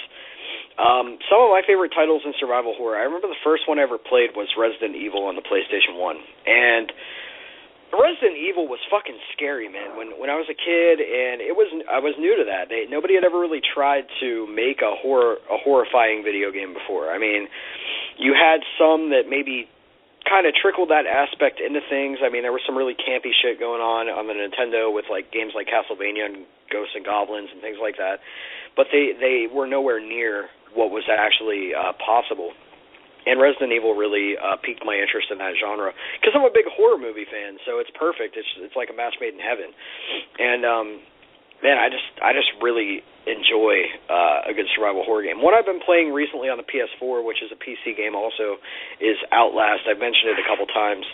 Some of my favorite titles in survival horror, I remember the first one I ever played was Resident Evil on the PlayStation 1. And Resident Evil was fucking scary, man. When I was a kid, and I was new to that. Nobody had ever really tried to make a horrifying video game before. I mean, you had some that maybe kind of trickled that aspect into things. I mean, there was some really campy shit going on the Nintendo with like games like Castlevania and Ghosts and Goblins and things like that. But they were nowhere near what was actually possible. And Resident Evil really piqued my interest in that genre because I'm a big horror movie fan, so it's perfect. It's like a match made in heaven. And man, I just really enjoy a good survival horror game. One I've been playing recently on the PS4, which is a PC game also, is Outlast. I've mentioned it a couple times.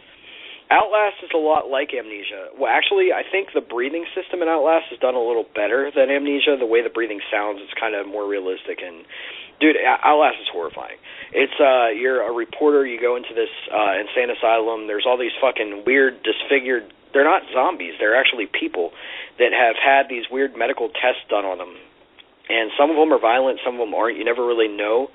Outlast is a lot like Amnesia. Well, actually, I think the breathing system in Outlast is done a little better than Amnesia. The way the breathing sounds, it's kind of more realistic. And, dude, Outlast is horrifying. It's you're a reporter. You go into this insane asylum. There's all these fucking weird, disfigured. They're not zombies. They're actually people that have had these weird medical tests done on them. And some of them are violent. Some of them aren't. You never really know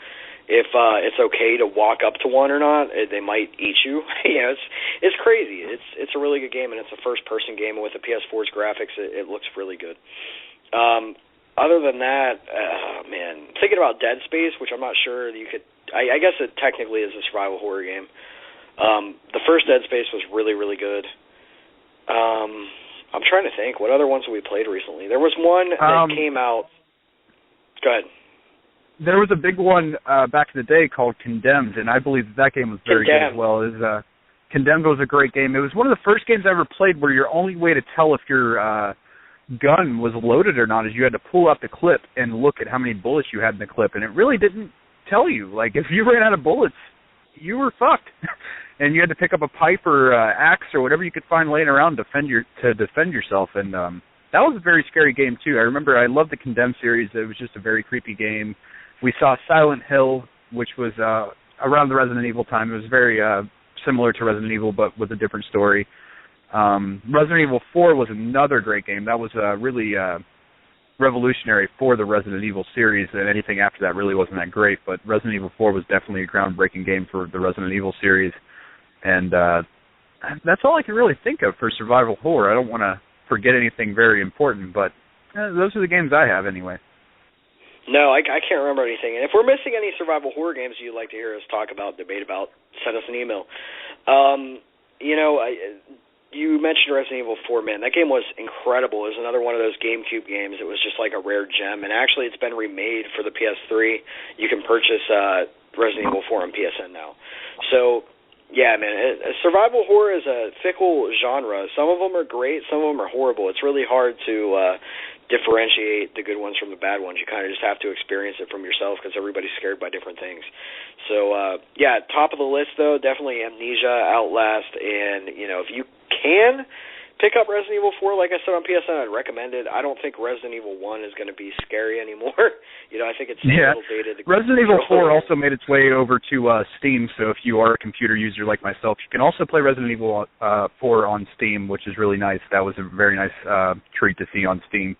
if it's okay to walk up to one or not. They might eat you. You know, it's crazy. It's a really good game, and it's a first-person game. And with the PS4's graphics, it looks really good. Other than that, man, thinking about Dead Space, which I'm not sure you could. I guess it technically is a survival horror game. The first Dead Space was really, really good. I'm trying to think. What other ones have we played recently? There was one that came out. Go ahead.
There was a big one back in the day called Condemned, and I believe that game was very good as well. Condemned was a great game. It was one of the first games I ever played where your only way to tell if your gun was loaded or not is you had to pull out the clip and look at how many bullets you had in the clip, and it really didn't tell you. Like, if you ran out of bullets, you were fucked. and you had to pick up a pipe or axe or whatever you could find laying around to defend yourself. And that was a very scary game too. I remember I loved the Condemned series. It was just a very creepy game. We saw Silent Hill, which was around the Resident Evil time. It was very similar to Resident Evil, but with a different story. Resident Evil 4 was another great game. That was really revolutionary for the Resident Evil series, and anything after that really wasn't that great, but Resident Evil 4 was definitely a groundbreaking game for the Resident Evil series. And that's all I can really think of for survival horror. I don't want to forget anything very important, but those are the games I have anyway.
No, I can't remember anything. And if we're missing any survival horror games you'd like to hear us talk about, debate about, send us an email. You mentioned Resident Evil 4, man. That game was incredible. It was another one of those GameCube games. It was just like a rare gem. And actually, it's been remade for the PS3. You can purchase Resident Evil 4 on PSN now. So, yeah, man, survival horror is a fickle genre. Some of them are great. Some of them are horrible. It's really hard to differentiate the good ones from the bad ones. You kind of just have to experience it from yourself because everybody's scared by different things. So, yeah, top of the list, though, definitely Amnesia, Outlast, and, if you can pick up Resident Evil 4, like I said on PSN, I'd recommend it. I don't think Resident Evil 1 is going to be scary anymore. I think it's a little dated.
Resident Evil 4 also made its way over to Steam, so if you are a computer user like myself, you can also play Resident Evil 4 on Steam, which is really nice. That was a very nice treat to see on Steam.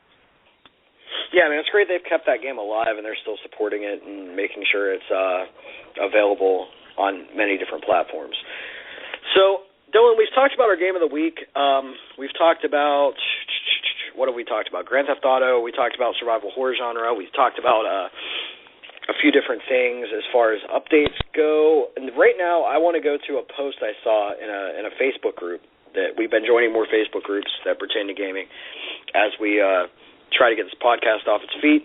Yeah, it's great they've kept that game alive, and they're still supporting it and making sure it's available on many different platforms. So, Dylan, we've talked about our game of the week. We've talked about, what have we talked about? Grand Theft Auto. We talked about survival horror genre. We've talked about a few different things as far as updates go. And right now, I want to go to a post I saw in a Facebook group that we've been joining more Facebook groups that pertain to gaming as we try to get this podcast off its feet.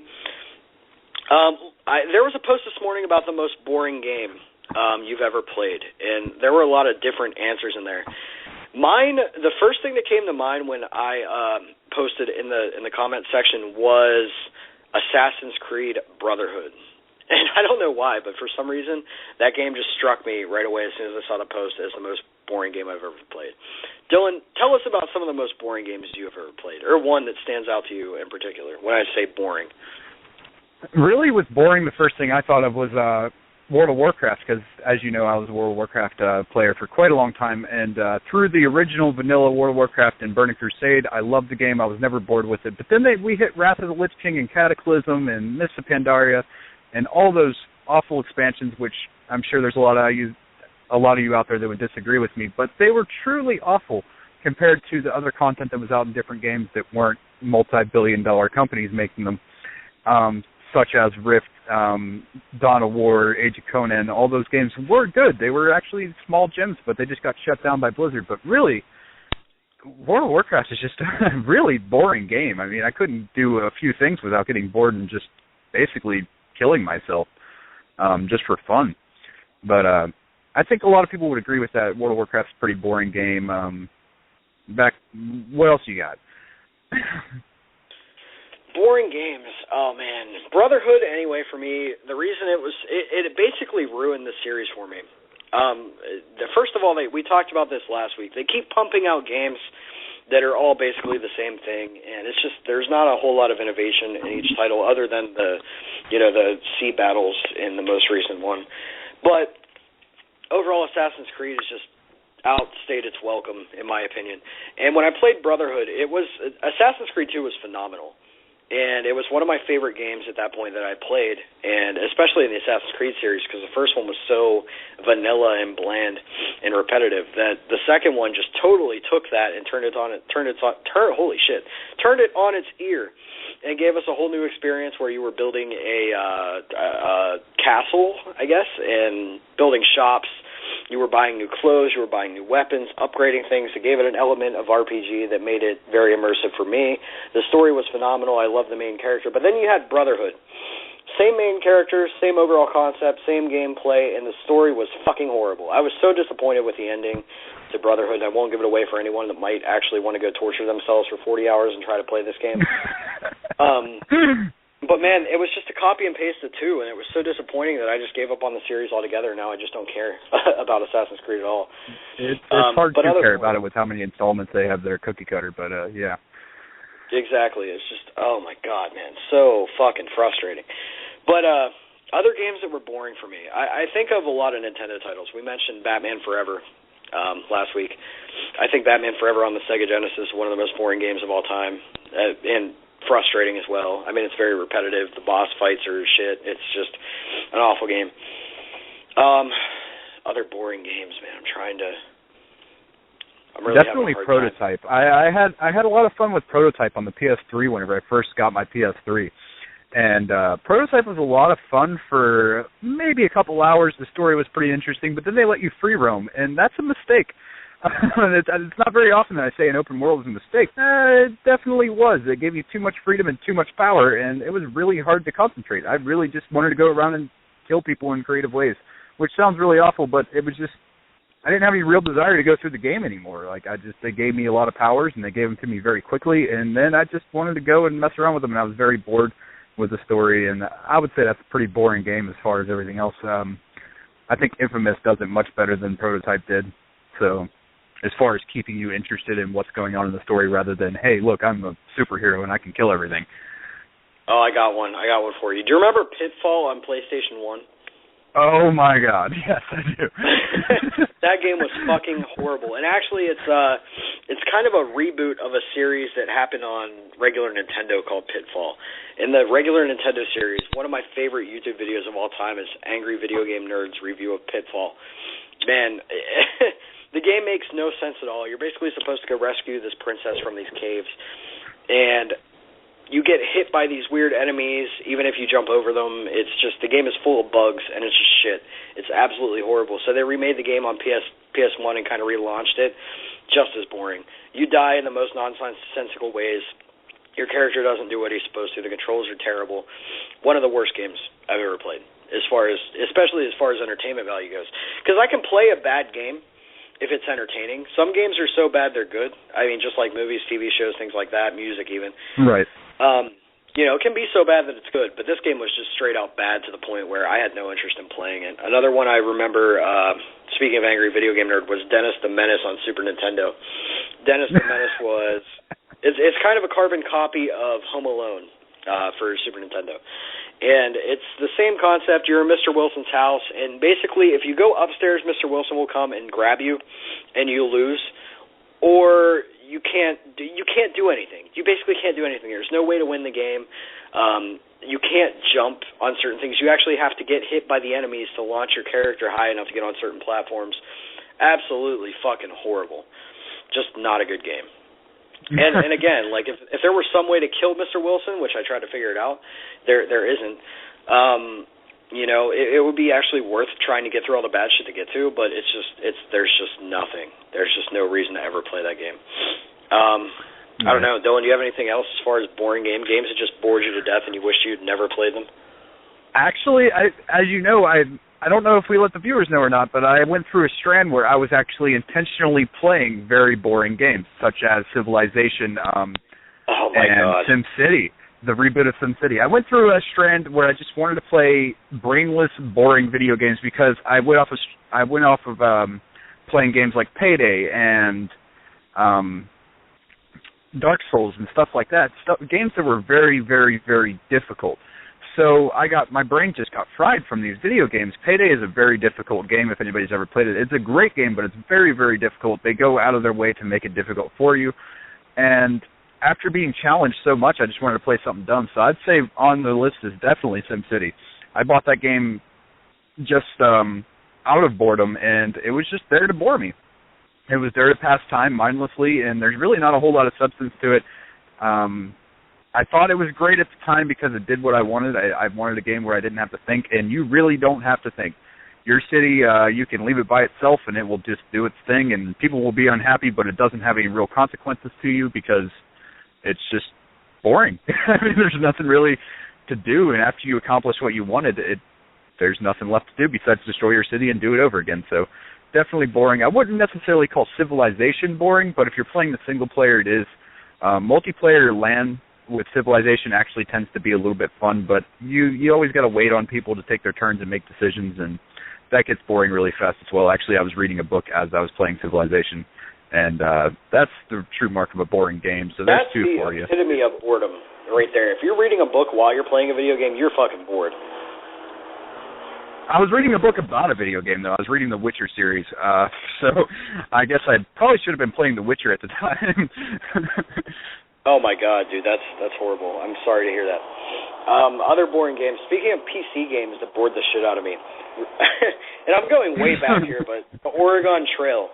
There was a post this morning about the most boring game you've ever played, and there were a lot of different answers in there. Mine, the first thing that came to mind when I posted in the comment section was Assassin's Creed Brotherhood. And I don't know why, but for some reason, that game just struck me right away as soon as I saw the post as the most boring game I've ever played. Dylan, tell us about some of the most boring games you've ever played, or one that stands out to you in particular, when I say boring.
Really, with boring, the first thing I thought of was World of Warcraft, because, as you know, I was a World of Warcraft player for quite a long time, and through the original vanilla World of Warcraft and Burning Crusade, I loved the game. I was never bored with it. But then we hit Wrath of the Lich King and Cataclysm and Mists of Pandaria and all those awful expansions, which I'm sure there's a lot of you out there that would disagree with me, but they were truly awful compared to the other content that was out in different games that weren't multi-billion-dollar companies making them, such as Rift, Dawn of War, Age of Conan. All those games were good. They were actually small gems, but they just got shut down by Blizzard. But really, World of Warcraft is just a really boring game. I couldn't do a few things without getting bored and just basically killing myself just for fun. But I think a lot of people would agree with that. World of Warcraft's a pretty boring game. What else you got?
Boring games. Oh, man. Brotherhood, anyway, for me, the reason it basically ruined the series for me. First of all, we talked about this last week. They keep pumping out games that are all basically the same thing, and it's just there's not a whole lot of innovation in each title other than the sea battles in the most recent one. But overall, Assassin's Creed is just outstayed its welcome, in my opinion. And when I played Brotherhood, Assassin's Creed 2 was phenomenal. And it was one of my favorite games at that point that I played, and especially in the Assassin's Creed series, because the first one was so vanilla and bland and repetitive that the second one just totally took that and turned it on its ear, and gave us a whole new experience where you were building a castle, I guess, and building shops. You were buying new clothes, you were buying new weapons, upgrading things. It gave it an element of RPG that made it very immersive for me. The story was phenomenal. I loved the main character. But then you had Brotherhood. Same main character, same overall concept, same gameplay, and the story was fucking horrible. I was so disappointed with the ending to Brotherhood. I won't give it away for anyone that might actually want to go torture themselves for 40 hours and try to play this game. But, man, it was just a copy and paste of 2, and it was so disappointing that I just gave up on the series altogether. Now I just don't care about Assassin's Creed at all.
It's hard to care about it with how many installments they have that are cookie cutter, but, yeah.
Exactly. It's just, oh, my God, man, so fucking frustrating. But other games that were boring for me, I think of a lot of Nintendo titles. We mentioned Batman Forever last week. I think Batman Forever on the Sega Genesis is one of the most boring games of all time, and frustrating as well. I mean, it's very repetitive. The boss fights are shit. It's just an awful game. Other boring games, man. I'm really
definitely Prototype. I had a lot of fun with Prototype on the PS3 whenever I first got my PS3. And Prototype was a lot of fun for maybe a couple hours. The story was pretty interesting, but then they let you free roam, and that's a mistake. It's not very often that I say an open world is a mistake. It definitely was. It gave you too much freedom and too much power, and it was really hard to concentrate. I really just wanted to go around and kill people in creative ways, which sounds really awful, but it was just, I didn't have any real desire to go through the game anymore. They gave me a lot of powers, and they gave them to me very quickly, and then I just wanted to go and mess around with them, and I was very bored with the story, and I would say that's a pretty boring game as far as everything else. I think Infamous does it much better than Prototype did, so as far as keeping you interested in what's going on in the story rather than, hey, look, I'm a superhero and I can kill everything.
Oh, I got one for you. Do you remember Pitfall on PlayStation 1?
Oh, my God. Yes, I do.
That game was fucking horrible. And actually, it's kind of a reboot of a series that happened on regular Nintendo called Pitfall. In the regular Nintendo series, one of my favorite YouTube videos of all time is Angry Video Game Nerd's review of Pitfall. Man, the game makes no sense at all. You're basically supposed to go rescue this princess from these caves, and you get hit by these weird enemies, even if you jump over them. It's just, the game is full of bugs, and it's just shit. It's absolutely horrible. So they remade the game on PS1 and kind of relaunched it. Just as boring. You die in the most nonsensical ways. Your character doesn't do what he's supposed to. The controls are terrible. One of the worst games I've ever played, especially as far as entertainment value goes. Because I can play a bad game if it's entertaining. Some games are so bad they're good. I mean, just like movies, TV shows, things like that, music even.
Right.
It can be so bad that it's good, but this game was just straight out bad to the point where I had no interest in playing it. Another one I remember, speaking of Angry Video Game Nerd, was Dennis the Menace on Super Nintendo. Dennis the Menace it's kind of a carbon copy of Home Alone for Super Nintendo. And it's the same concept. You're in Mr. Wilson's house, and basically if you go upstairs, Mr. Wilson will come and grab you, and you lose. Or you can't do anything. You basically can't do anything. There's no way to win the game. You can't jump on certain things. You actually have to get hit by the enemies to launch your character high enough to get on certain platforms. Absolutely fucking horrible. Just not a good game. And again, like if there were some way to kill Mr. Wilson, which I tried to figure it out, there isn't. It would be actually worth trying to get through all the bad shit to get to, but there's just nothing. There's just no reason to ever play that game. I don't know, Dylan, do you have anything else as far as boring games that just bored you to death and you wish you'd never played them?
Actually, as you know, I don't know if we let the viewers know or not, but I went through a strand where I was actually intentionally playing very boring games, such as Civilization and SimCity, the reboot of SimCity. I went through a strand where I just wanted to play brainless, boring video games because I went off of playing games like Payday and Dark Souls and stuff like that, games that were very, very, very difficult. So my brain just got fried from these video games. Payday is a very difficult game if anybody's ever played it. It's a great game, but it's very, very difficult. They go out of their way to make it difficult for you. And after being challenged so much, I just wanted to play something dumb. So I'd say on the list is definitely SimCity. I bought that game just out of boredom, and it was just there to bore me. It was there to pass time mindlessly, and there's really not a whole lot of substance to it. I thought it was great at the time because it did what I wanted. I wanted a game where I didn't have to think, and you really don't have to think. Your city, you can leave it by itself, and it will just do its thing, and people will be unhappy, but it doesn't have any real consequences to you because it's just boring. I mean, there's nothing really to do, and after you accomplish what you wanted, there's nothing left to do besides destroy your city and do it over again. So definitely boring. I wouldn't necessarily call Civilization boring, but if you're playing the single player, it is. Multiplayer LAN with Civilization actually tends to be a little bit fun, but you always got to wait on people to take their turns and make decisions, and that gets boring really fast as well. Actually, I was reading a book as I was playing Civilization, and that's the true mark of a boring game, so there's two for you.
That's the epitome of boredom right there. If you're reading a book while you're playing a video game, you're fucking bored.
I was reading a book about a video game, though. I was reading the Witcher series, so I guess I probably should have been playing The Witcher at the time.
Oh my god, dude, that's horrible. I'm sorry to hear that. Other boring games. Speaking of PC games that bored the shit out of me, and I'm going way back here, but the Oregon Trail,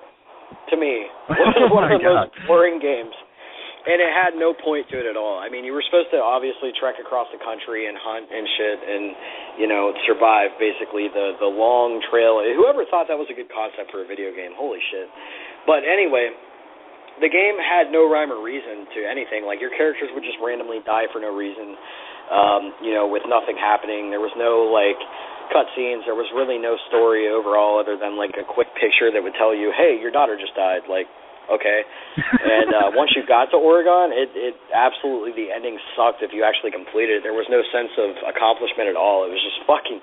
to me, was one of the most boring games. And it had no point to it at all. I mean, you were supposed to obviously trek across the country and hunt and shit and, you know, survive basically the long trail. Whoever thought that was a good concept for a video game, holy shit. But anyway, the game had no rhyme or reason to anything. Like, your characters would just randomly die for no reason, you know, with nothing happening. There was no, like, cutscenes. There was really no story overall other than, like, a quick picture that would tell you, hey, your daughter just died. Like, okay. And once you got to Oregon, it absolutely, the ending sucked if you actually completed it. There was no sense of accomplishment at all. It was just fucking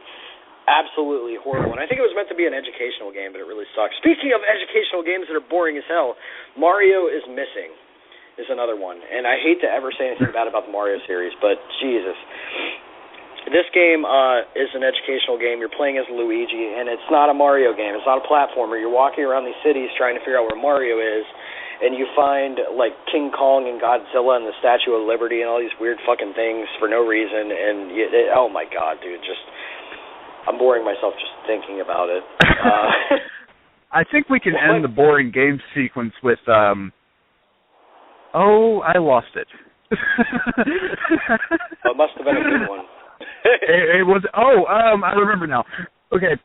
absolutely horrible. And I think it was meant to be an educational game, but it really sucked. Speaking of educational games that are boring as hell, Mario is Missing is another one. And I hate to ever say anything bad about the Mario series, but Jesus. This game is an educational game. You're playing as Luigi, and it's not a Mario game. It's not a platformer. You're walking around these cities trying to figure out where Mario is, and you find, like, King Kong and Godzilla and the Statue of Liberty and all these weird fucking things for no reason. And, oh, my God, dude, I'm boring myself just thinking about it.
I think we can end the boring game sequence with, I lost it.
Well, it must have been a good one.
It was, I remember now. Okay,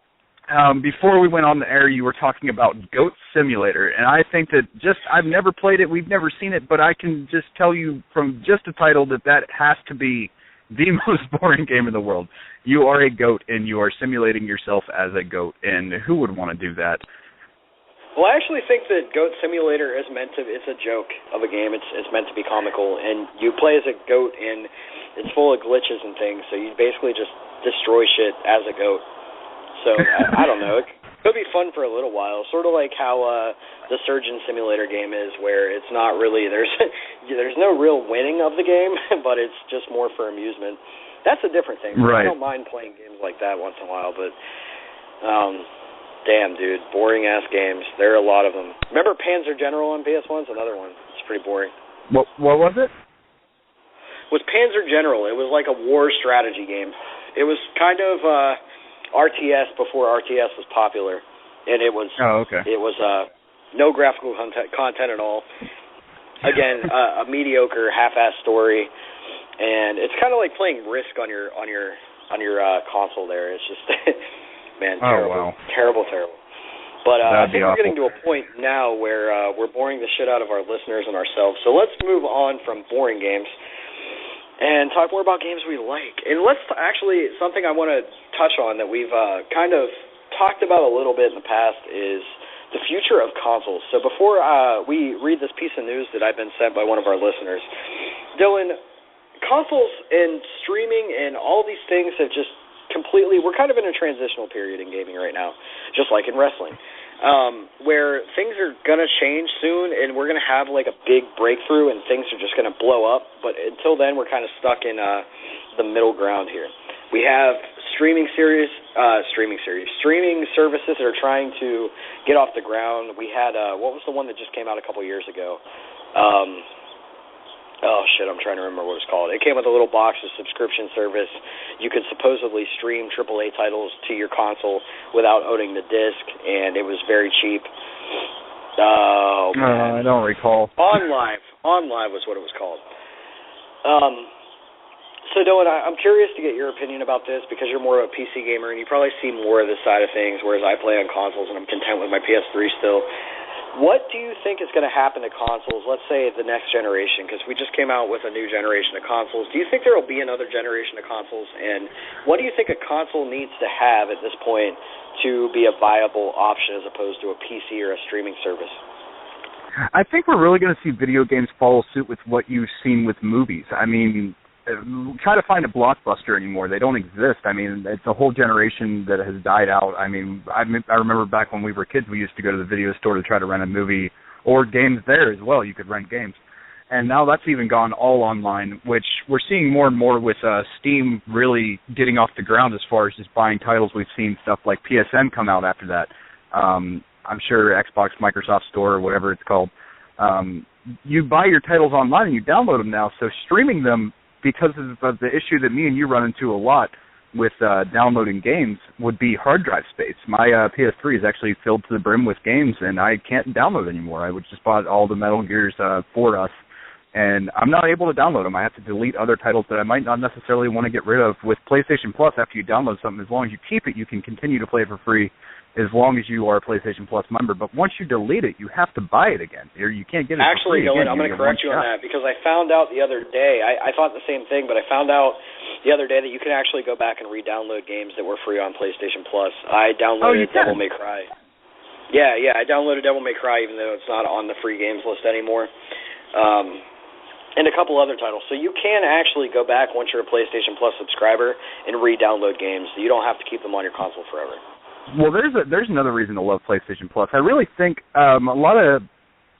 before we went on the air, you were talking about Goat Simulator, and I think that I've never played it, we've never seen it, but I can just tell you from just the title that has to be the most boring game in the world. You are a goat, and you are simulating yourself as a goat, and who would want to do that?
Well, I actually think that Goat Simulator is it's a joke of a game. It's meant to be comical, and you play as a goat, and it's full of glitches and things, so you basically just destroy shit as a goat. So, I don't know. It could be fun for a little while, sort of like how the Surgeon Simulator game is, where it's not really, there's no real winning of the game, but it's just more for amusement. That's a different thing.
Right.
I don't mind playing games like that once in a while, but damn, dude, boring-ass games. There are a lot of them. Remember Panzer General on PS1? It's another one. It's pretty boring.
What was it?
It was Panzer General. It was like a war strategy game. It was kind of RTS before RTS was popular, and it was It was no graphical content at all. Again, a mediocre, half-assed story, and it's kind of like playing Risk on your console. There, it's just man, terrible, terrible. But I think we're getting to a point now where we're boring the shit out of our listeners and ourselves. So let's move on from boring games and talk more about games we like. And let's actually, something I want to touch on that we've kind of talked about a little bit in the past is the future of consoles. So before we read this piece of news that I've been sent by one of our listeners, Dylan, consoles and streaming and all these things have just completely, we're kind of in a transitional period in gaming right now, just like in wrestling, where things are going to change soon, and we're going to have like a big breakthrough, and things are just going to blow up. But until then, we're kind of stuck in the middle ground here. We have streaming services that are trying to get off the ground. We had, what was the one that just came out a couple years ago? Oh, shit, I'm trying to remember what it's called. It came with a little box of subscription service. You could supposedly stream AAA titles to your console without owning the disc, and it was very cheap. Oh, man.
I don't recall.
OnLive was what it was called. So, Dylan, I'm curious to get your opinion about this because you're more of a PC gamer, and you probably see more of this side of things, whereas I play on consoles, and I'm content with my PS3 still. What do you think is going to happen to consoles, let's say the next generation, because we just came out with a new generation of consoles. Do you think there will be another generation of consoles, and what do you think a console needs to have at this point to be a viable option as opposed to a PC or a streaming service?
I think we're really going to see video games follow suit with what you've seen with movies. I mean, try to find a blockbuster anymore. They don't exist. I mean, it's a whole generation that has died out. I mean, I remember back when we were kids, we used to go to the video store to try to rent a movie, or games there as well. You could rent games. And now that's even gone all online, which we're seeing more and more with Steam really getting off the ground as far as just buying titles. We've seen stuff like PSN come out after that. I'm sure Xbox, Microsoft Store, or whatever it's called. You buy your titles online and you download them now. So streaming them, because of the issue that me and you run into a lot with downloading games, would be hard drive space. My PS3 is actually filled to the brim with games, and I can't download anymore. I would just bought all the Metal Gears for us, and I'm not able to download them. I have to delete other titles that I might not necessarily want to get rid of. With PlayStation Plus, after you download something, as long as you keep it, you can continue to play it for free as long as you are a PlayStation Plus member. But once you delete it, you have to buy it again, or you can't get it for free.
Actually, Dylan, I'm going to correct you on that, because I found out the other day, I thought the same thing, but I found out the other day that you can actually go back and re-download games that were free on PlayStation Plus. I downloaded Devil May Cry. Yeah, I downloaded Devil May Cry, even though it's not on the free games list anymore. And a couple other titles. So you can actually go back once you're a PlayStation Plus subscriber and re-download games. You don't have to keep them on your console forever.
Well, there's another reason to love PlayStation Plus. I really think a lot of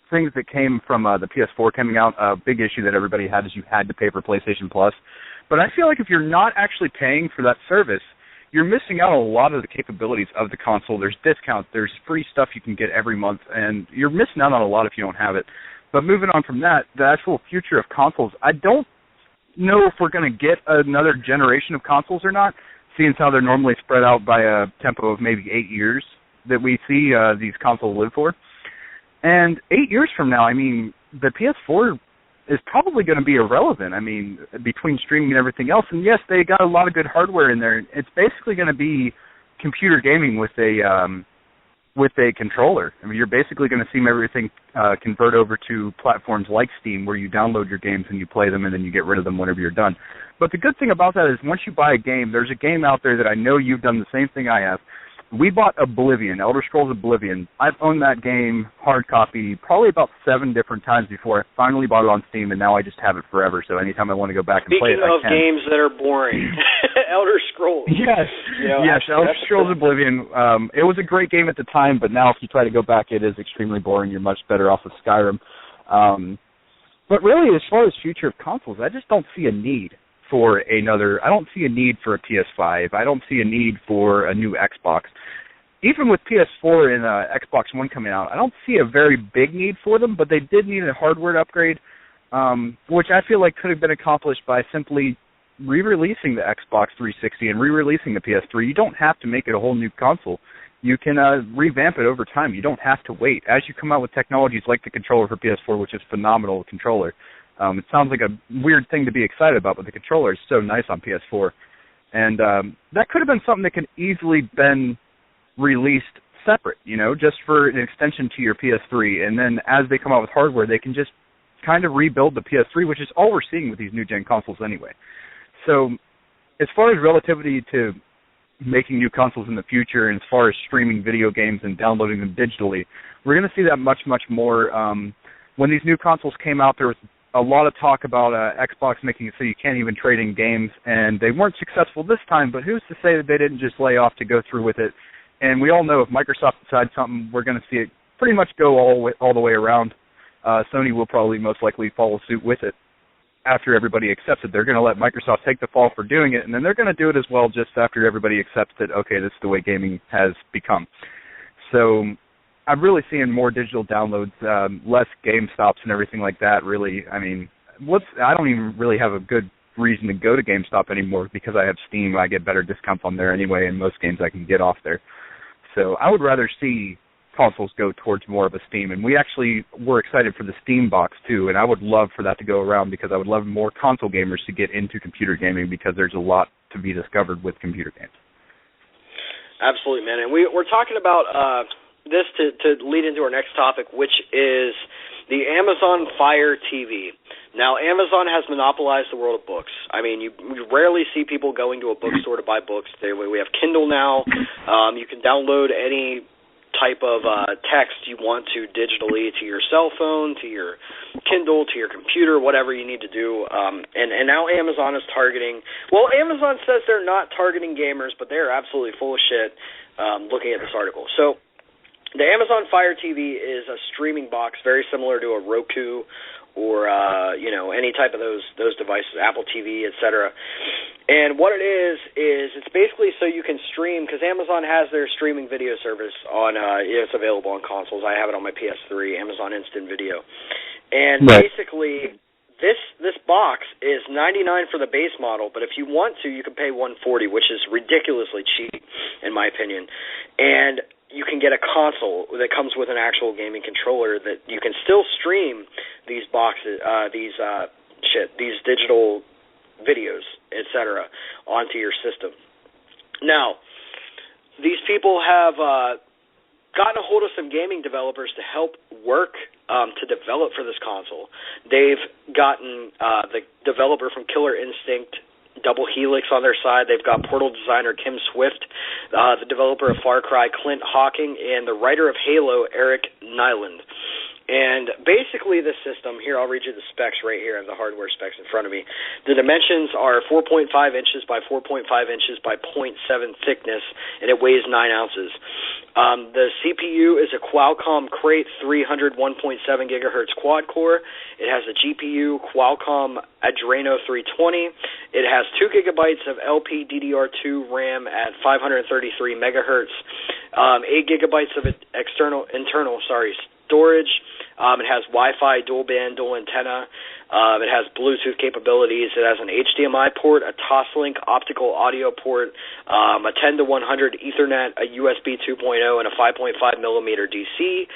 things that came from the PS4 coming out, a big issue that everybody had is you had to pay for PlayStation Plus. But I feel like if you're not actually paying for that service, you're missing out on a lot of the capabilities of the console. There's discounts, there's free stuff you can get every month, and you're missing out on a lot if you don't have it. But moving on from that, the actual future of consoles, I don't know if we're going to get another generation of consoles or not, seeing how they're normally spread out by a tempo of maybe 8 years that we see these consoles live for. And 8 years from now, I mean, the PS4 is probably going to be irrelevant, I mean, between streaming and everything else. And yes, they got a lot of good hardware in there. It's basically going to be computer gaming with a controller. I mean, you're basically going to see everything convert over to platforms like Steam, where you download your games and you play them and then you get rid of them whenever you're done. But the good thing about that is once you buy a game, there's a game out there that I know you've done the same thing I have. We bought Oblivion, Elder Scrolls Oblivion. I've owned that game, hard copy, probably about 7 different times before I finally bought it on Steam, and now I just have it forever. So anytime I want to go back and play it, I can.
Speaking of games that are boring, Elder Scrolls.
Yes, Elder Scrolls Oblivion. It was a great game at the time, but now if you try to go back, it is extremely boring. You're much better off with Skyrim. But really, as far as future of consoles, I just don't see a need for I don't see a need for a PS5. I don't see a need for a new Xbox. Even with PS4 and Xbox One coming out, I don't see a very big need for them, but they did need a hardware upgrade, which I feel like could have been accomplished by simply re-releasing the Xbox 360 and re-releasing the PS3. You don't have to make it a whole new console. You can revamp it over time. You don't have to wait. As you come out with technologies like the controller for PS4, which is a phenomenal controller, it sounds like a weird thing to be excited about, but the controller is so nice on PS4. And that could have been something that could easily been released separate, just for an extension to your PS3. And then as they come out with hardware, they can just kind of rebuild the PS3, which is all we're seeing with these new-gen consoles anyway. So as far as relativity to making new consoles in the future, and as far as streaming video games and downloading them digitally, we're going to see that much, much more. When these new consoles came out, there was a lot of talk about Xbox making it so you can't even trade in games, and they weren't successful this time, but who's to say that they didn't just lay off to go through with it? And we all know if Microsoft decides something, we're going to see it pretty much go all the way around. Sony will probably most likely follow suit with it after everybody accepts it. They're going to let Microsoft take the fall for doing it, and then they're going to do it as well just after everybody accepts that, okay, this is the way gaming has become. So I'm really seeing more digital downloads, less GameStops and everything like that, really. I mean, I don't even really have a good reason to go to GameStop anymore because I have Steam. I get better discounts on there anyway, and most games I can get off there. So I would rather see consoles go towards more of a Steam. And we actually were excited for the Steam box, too, and I would love for that to go around because I would love more console gamers to get into computer gaming because there's a lot to be discovered with computer games.
Absolutely, man. And we're talking about this to lead into our next topic, which is the Amazon Fire TV. Now, Amazon has monopolized the world of books. I mean, you rarely see people going to a bookstore to buy books. We have Kindle now. You can download any type of text you want to digitally to your cell phone, to your Kindle, to your computer, whatever you need to do. And now Amazon is targeting, well, Amazon says they're not targeting gamers, but they're absolutely full of shit looking at this article. So the Amazon Fire TV is a streaming box very similar to a Roku or any type of those devices, Apple TV, etc. And what it is it's basically so you can stream, because Amazon has their streaming video service on it's available on consoles. I have it on my PS3, Amazon Instant Video. And basically this box is $99 for the base model, but if you want to, you can pay $140, which is ridiculously cheap in my opinion. And you can get a console that comes with an actual gaming controller that you can still stream these boxes, these digital videos, etc., onto your system. Now, these people have gotten a hold of some gaming developers to help work to develop for this console. They've gotten the developer from Killer Instinct, Double Helix on their side. They've got Portal designer Kim Swift, the developer of Far Cry Clint Hawking, and the writer of Halo Eric Nyland. And basically this system, here I'll read you the specs right here, the hardware specs in front of me. The dimensions are 4.5 inches by 4.5 inches by 0.7 thickness, and it weighs 9 ounces. The CPU is a Qualcomm Crate 300 1.7 gigahertz quad core. It has a GPU Qualcomm Adreno 320. It has 2 gigabytes of LPDDR2 RAM at 533 megahertz, 8 gigabytes of internal storage. It has Wi-Fi, dual band, dual antenna. It has Bluetooth capabilities. It has an HDMI port, a Toslink optical audio port, a 10 to 100 Ethernet, a USB 2.0, and a 5.5 millimeter DC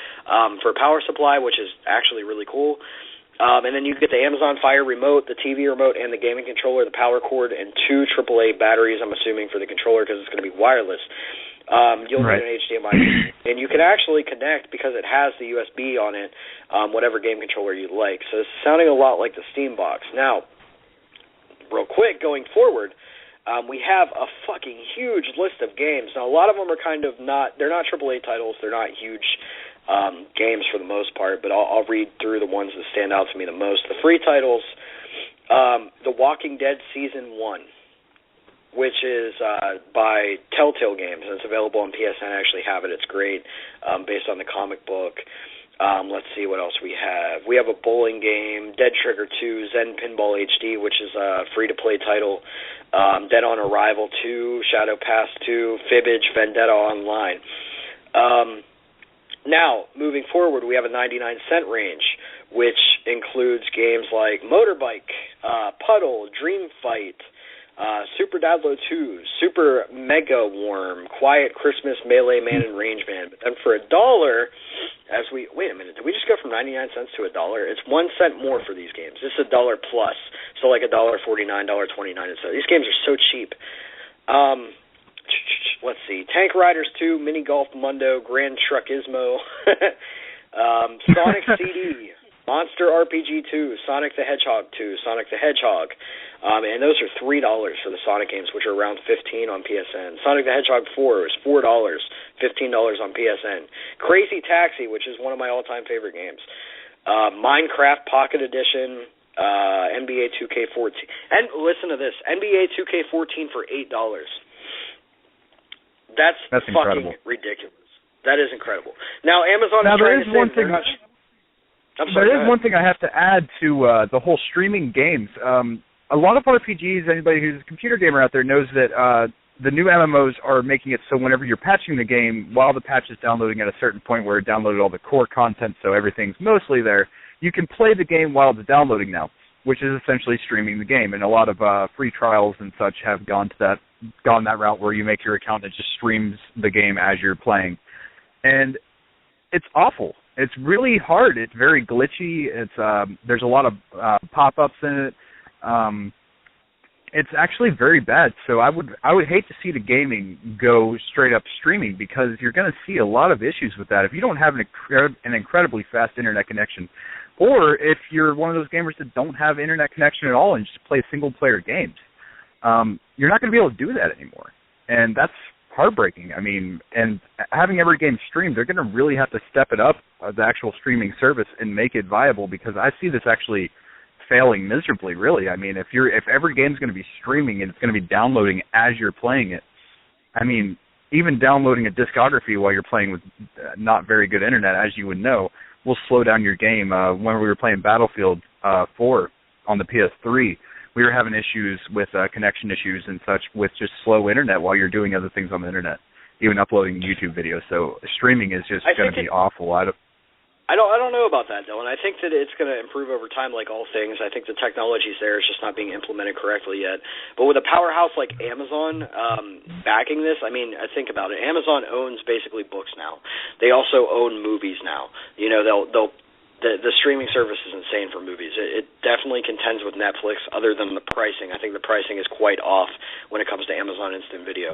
for power supply, which is actually really cool. And then you get the Amazon Fire remote, the TV remote, and the gaming controller, the power cord, and 2 AAA batteries, I'm assuming, for the controller because it's going to be wireless. You'll need an HDMI, and you can actually connect, because it has the USB on it, whatever game controller you'd like. So it's sounding a lot like the Steam box. Now, real quick, going forward, we have a fucking huge list of games. Now, a lot of them are they're not AAA titles, they're not huge games for the most part, but I'll read through the ones that stand out to me the most. The free titles, The Walking Dead Season 1. Which is by Telltale Games, and it's available on PSN. I actually have it. It's great, based on the comic book. Let's see what else we have. We have a bowling game, Dead Trigger 2, Zen Pinball HD, which is a free-to-play title, Dead on Arrival 2, Shadow Pass 2, Fibbage, Vendetta Online. Now, moving forward, we have a 99-cent range, which includes games like Motorbike, Puddle, Dream Fight, Super Dadlo 2, Super Mega Worm, Quiet Christmas, Melee Man, and Range Man. But then for $1, wait a minute, did we just go from 99 cents to $1? It's 1 cent more for these games. This is $1 plus, so like $1.49, $1.29. So these games are so cheap. Let's see, Tank Riders 2, Mini Golf Mundo, Grand Truckismo, Sonic CD, Monster RPG 2, Sonic the Hedgehog 2, Sonic the Hedgehog, and those are $3 for the Sonic games, which are around $15 on PSN. Sonic the Hedgehog 4 is $4, $15 on PSN. Crazy Taxi, which is one of my all-time favorite games. Minecraft Pocket Edition, NBA 2K14. And listen to this, NBA 2K14 for $8. That's fucking incredible. Ridiculous. That is incredible. Now, Amazon is trying to say they're not...
There is one thing I have to add to the whole streaming games. A lot of RPGs, anybody who's a computer gamer out there knows that the new MMOs are making it so whenever you're patching the game, while the patch is downloading at a certain point where it downloaded all the core content, so everything's mostly there, you can play the game while it's downloading now, which is essentially streaming the game. And a lot of free trials and such have gone that route where you make your account and it just streams the game as you're playing. And it's awful. It's really hard. It's very glitchy. It's there's a lot of pop-ups in it. It's actually very bad. So I would hate to see the gaming go straight up streaming, because you're going to see a lot of issues with that if you don't have an incredibly fast internet connection, or if you're one of those gamers that don't have internet connection at all and just play single-player games. You're not going to be able to do that anymore, and that's heartbreaking. I mean, and having every game streamed, they're going to really have to step it up, the actual streaming service, and make it viable, because I see this actually failing miserably, really. I mean, if every game's going to be streaming and it's going to be downloading as you're playing it, I mean, even downloading a discography while you're playing with not very good internet, as you would know, will slow down your game. When we were playing Battlefield 4 on the PS3, we were having issues with connection issues and such with just slow internet while you're doing other things on the internet, even uploading YouTube videos. So streaming is just going to be awful.
I don't know about that, Dylan. I think that it's going to improve over time, like all things. I think the technology's there; it's just not being implemented correctly yet. But with a powerhouse like Amazon backing this, I mean, think about it. Amazon owns basically books now. They also own movies now. You know, the streaming service is insane for movies. It definitely contends with Netflix, other than the pricing. I think the pricing is quite off when it comes to Amazon Instant Video.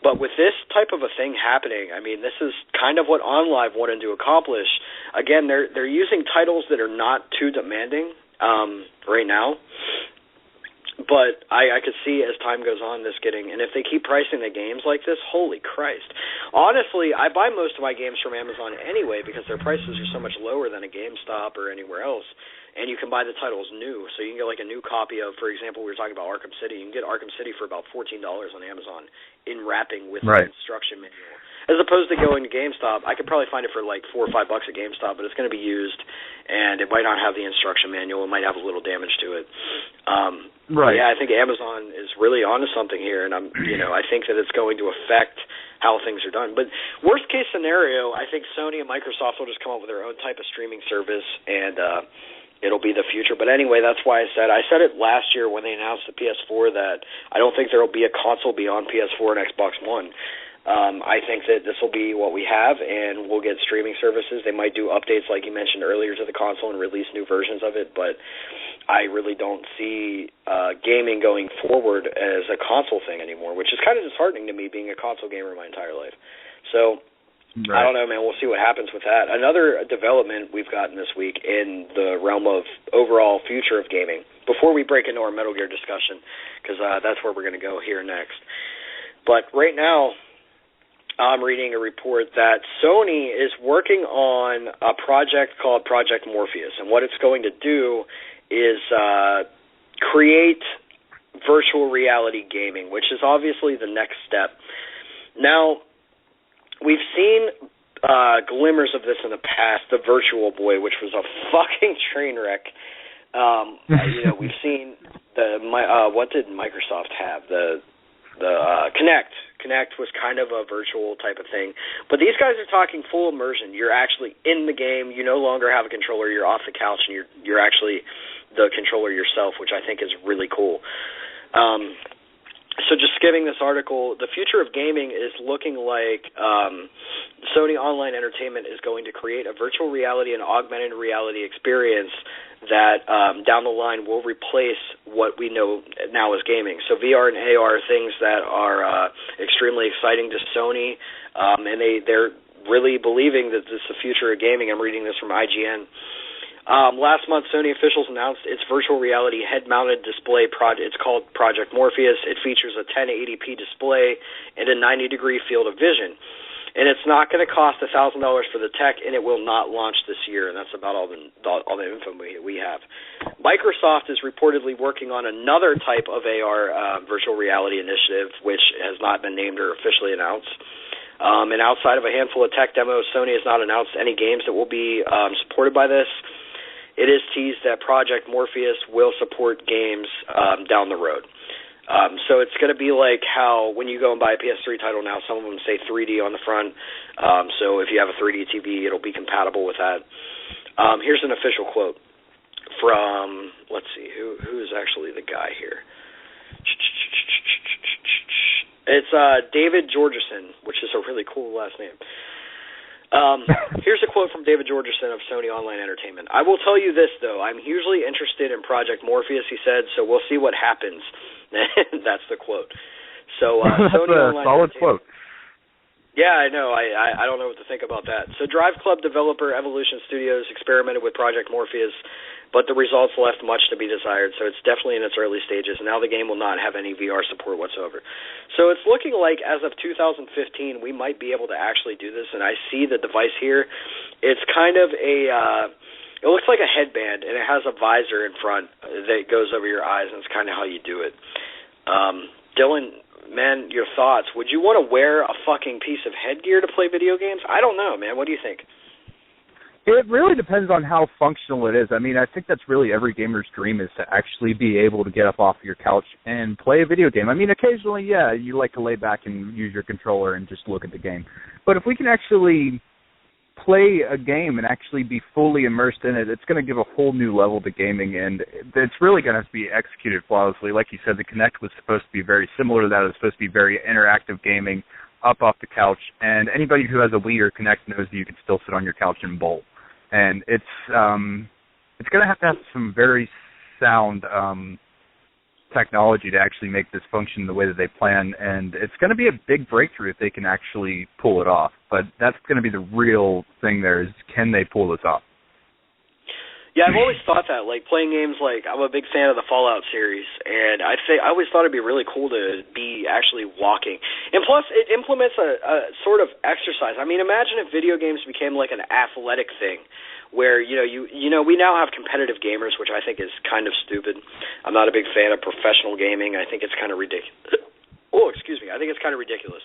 But with this type of a thing happening, I mean, this is kind of what OnLive wanted to accomplish. Again, they're using titles that are not too demanding right now. But I could see as time goes on this getting, and if they keep pricing the games like this, holy Christ. Honestly, I buy most of my games from Amazon anyway because their prices are so much lower than a GameStop or anywhere else, and you can buy the titles new. So you can get like a new copy of, for example, we were talking about Arkham City. You can get Arkham City for about $14 on Amazon in wrapping with the instruction manual. As opposed to going to GameStop, I could probably find it for like $4 or $5 at GameStop, but it's going to be used, and it might not have the instruction manual. It might have a little damage to it. Yeah, I think Amazon is really onto something here, and I think that it's going to affect how things are done. But worst case scenario, I think Sony and Microsoft will just come up with their own type of streaming service, and it'll be the future. But anyway, that's why I said it last year when they announced the PS4 that I don't think there will be a console beyond PS4 and Xbox One. I think that this will be what we have, and we'll get streaming services. They might do updates, like you mentioned earlier, to the console and release new versions of it, but I really don't see gaming going forward as a console thing anymore, which is kind of disheartening to me, being a console gamer my entire life. So I don't know, man. We'll see what happens with that. Another development we've gotten this week in the realm of overall future of gaming, before we break into our Metal Gear discussion, because that's where we're going to go here next. But right now, I'm reading a report that Sony is working on a project called Project Morpheus, and what it's going to do is create virtual reality gaming, which is obviously the next step. Now, we've seen glimmers of this in the past, the Virtual Boy, which was a fucking train wreck. We've seen what did Microsoft have? The Kinect. Kinect was kind of a virtual type of thing. But these guys are talking full immersion. You're actually in the game. You no longer have a controller. You're off the couch, and you're actually the controller yourself, which I think is really cool. So just skimming this article, the future of gaming is looking like Sony Online Entertainment is going to create a virtual reality and augmented reality experience that down the line will replace what we know now as gaming. So VR and AR are things that are extremely exciting to Sony, and they're really believing that this is the future of gaming. I'm reading this from IGN. Last month, Sony officials announced its virtual reality head-mounted display project. It's called Project Morpheus. It features a 1080p display and a 90-degree field of vision. And it's not going to cost $1,000 for the tech, and it will not launch this year. And that's about all the info we have. Microsoft is reportedly working on another type of AR virtual reality initiative, which has not been named or officially announced. And outside of a handful of tech demos, Sony has not announced any games that will be supported by this. It is teased that Project Morpheus will support games down the road. So it's going to be like how when you go and buy a PS3 title now, some of them say 3D on the front. So if you have a 3D TV, it'll be compatible with that. Here's an official quote from, let's see, who is actually the guy here? It's David Georgeson, which is a really cool last name. Here's a quote from David Georgeson of Sony Online Entertainment. I will tell you this, though. I'm hugely interested in Project Morpheus, he said, so we'll see what happens. That's the quote. So Sony Online
solid quote.
Yeah, I know. I don't know what to think about that. So Drive Club developer Evolution Studios experimented with Project Morpheus but the results left much to be desired, so it's definitely in its early stages. Now the game will not have any VR support whatsoever. So it's looking like as of 2015 we might be able to actually do this, and I see the device here. It's kind of it looks like a headband, and it has a visor in front that goes over your eyes, and it's kind of how you do it. Dylan, man, your thoughts. Would you want to wear a fucking piece of headgear to play video games? I don't know, man. What do you think?
It really depends on how functional it is. I mean, I think that's really every gamer's dream, is to actually be able to get up off your couch and play a video game. I mean, occasionally, yeah, you like to lay back and use your controller and just look at the game. But if we can actually play a game and actually be fully immersed in it, it's going to give a whole new level to gaming, and it's really going to have to be executed flawlessly. Like you said, the Kinect was supposed to be very similar to that. It was supposed to be very interactive gaming, up off the couch, and anybody who has a Wii or Kinect knows that you can still sit on your couch and bowl. And it's going to have some very sound technology to actually make this function the way that they plan, and it's going to be a big breakthrough if they can actually pull it off. But that's going to be the real thing there, is can they pull this off?
Yeah, I've always thought that, like, playing games, like, I'm a big fan of the Fallout series, and I always thought it'd be really cool to be actually walking. And plus, it implements a sort of exercise. I mean, imagine if video games became like an athletic thing, where, you know, we now have competitive gamers, which I think is kind of stupid. I'm not a big fan of professional gaming. I think it's kind of ridiculous. Oh, excuse me. I think it's kind of ridiculous.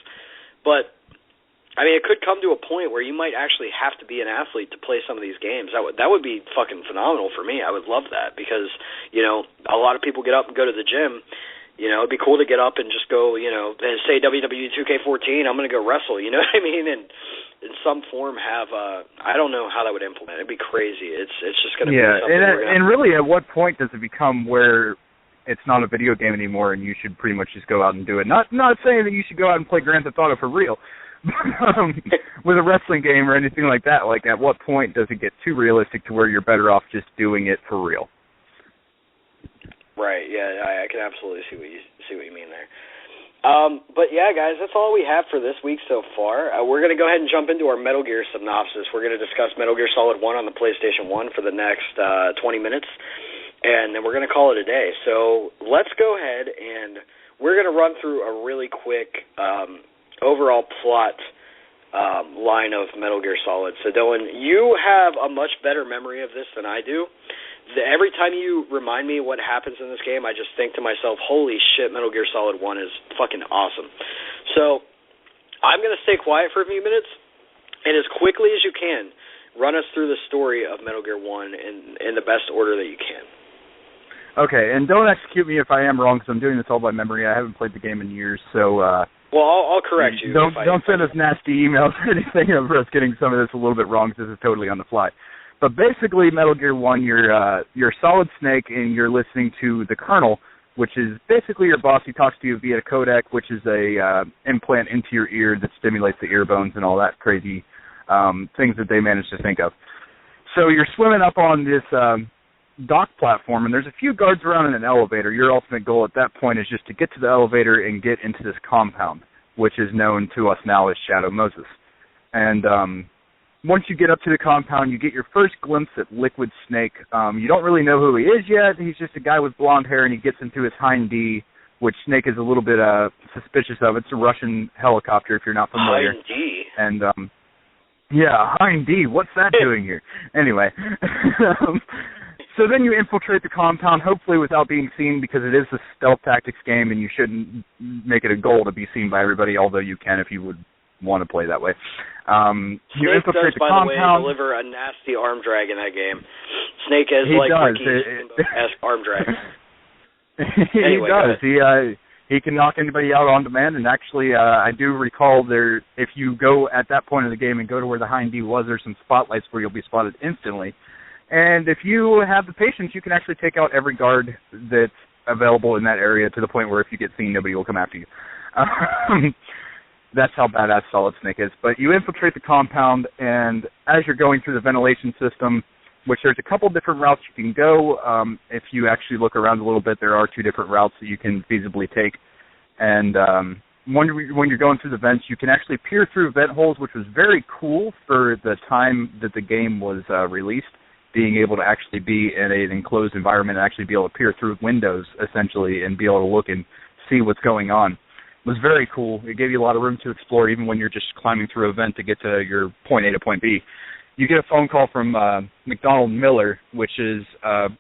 But I mean, it could come to a point where you might actually have to be an athlete to play some of these games. That would be fucking phenomenal for me. I would love that because, you know, a lot of people get up and go to the gym. You know, it'd be cool to get up and just go, you know, and say WWE 2K14, I'm going to go wrestle, you know what I mean? And in some form have, I don't know how that would implement. It'd be crazy. It's just going to be something. Yeah,
and really at what point does it become where it's not a video game anymore and you should pretty much just go out and do it? Not saying that you should go out and play Grand Theft Auto for real. With a wrestling game or anything like that, like at what point does it get too realistic to where you're better off just doing it for real?
Right. Yeah, I can absolutely see what you mean there. But yeah, guys, that's all we have for this week so far. We're going to go ahead and jump into our Metal Gear synopsis. We're going to discuss Metal Gear Solid 1 on the PlayStation 1 for the next 20 minutes, and then we're going to call it a day. So let's go ahead and we're going to run through a really quick overall plot line of Metal Gear Solid. So, Dylan, you have a much better memory of this than I do. Every time you remind me what happens in this game, I just think to myself, holy shit, Metal Gear Solid 1 is fucking awesome. So I'm going to stay quiet for a few minutes, and as quickly as you can, run us through the story of Metal Gear 1 in the best order that you can.
Okay, and don't execute me if I am wrong, because I'm doing this all by memory. I haven't played the game in years, so...
well, I'll correct you.
Don't send us nasty emails or anything of us getting some of this a little bit wrong, because this is totally on the fly. But basically, Metal Gear 1, you're Solid Snake, and you're listening to the Colonel, which is basically your boss. He talks to you via a codec, which is a implant into your ear that stimulates the ear bones and all that crazy things that they managed to think of. So you're swimming up on this dock platform, and there's a few guards around in an elevator. Your ultimate goal at that point is just to get to the elevator and get into this compound, which is known to us now as Shadow Moses. And once you get up to the compound, you get your first glimpse at Liquid Snake. You don't really know who he is yet. He's just a guy with blonde hair, and he gets into his Hind D, which Snake is a little bit suspicious of. It's a Russian helicopter, if you're not familiar.
Hind D?
And, yeah, Hind D. What's that doing here? Anyway. So then you infiltrate the compound, hopefully without being seen, because it is a stealth tactics game, and you shouldn't make it a goal to be seen by everybody, although you can if you would want to play that way. You infiltrate the compound. Snake does, by the way, deliver
a nasty arm drag in that game. Snake is like Ricky's arm drag.
He does. He can knock anybody out on demand, and actually I do recall there, if you go at that point in the game and go to where the Hind D was, there's some spotlights where you'll be spotted instantly. And if you have the patience, you can actually take out every guard that's available in that area to the point where if you get seen, nobody will come after you. That's how badass Solid Snake is. But you infiltrate the compound, and as you're going through the ventilation system, which there's a couple different routes you can go. If you actually look around a little bit, there are two different routes that you can feasibly take. And when you're going through the vents, you can actually peer through vent holes, which was very cool for the time that the game was released. being able to actually be in an enclosed environment and actually be able to peer through windows, essentially, and be able to look and see what's going on. It was very cool. It gave you a lot of room to explore, even when you're just climbing through a vent to get to your point A to point B. You get a phone call from McDonald Miller, which is an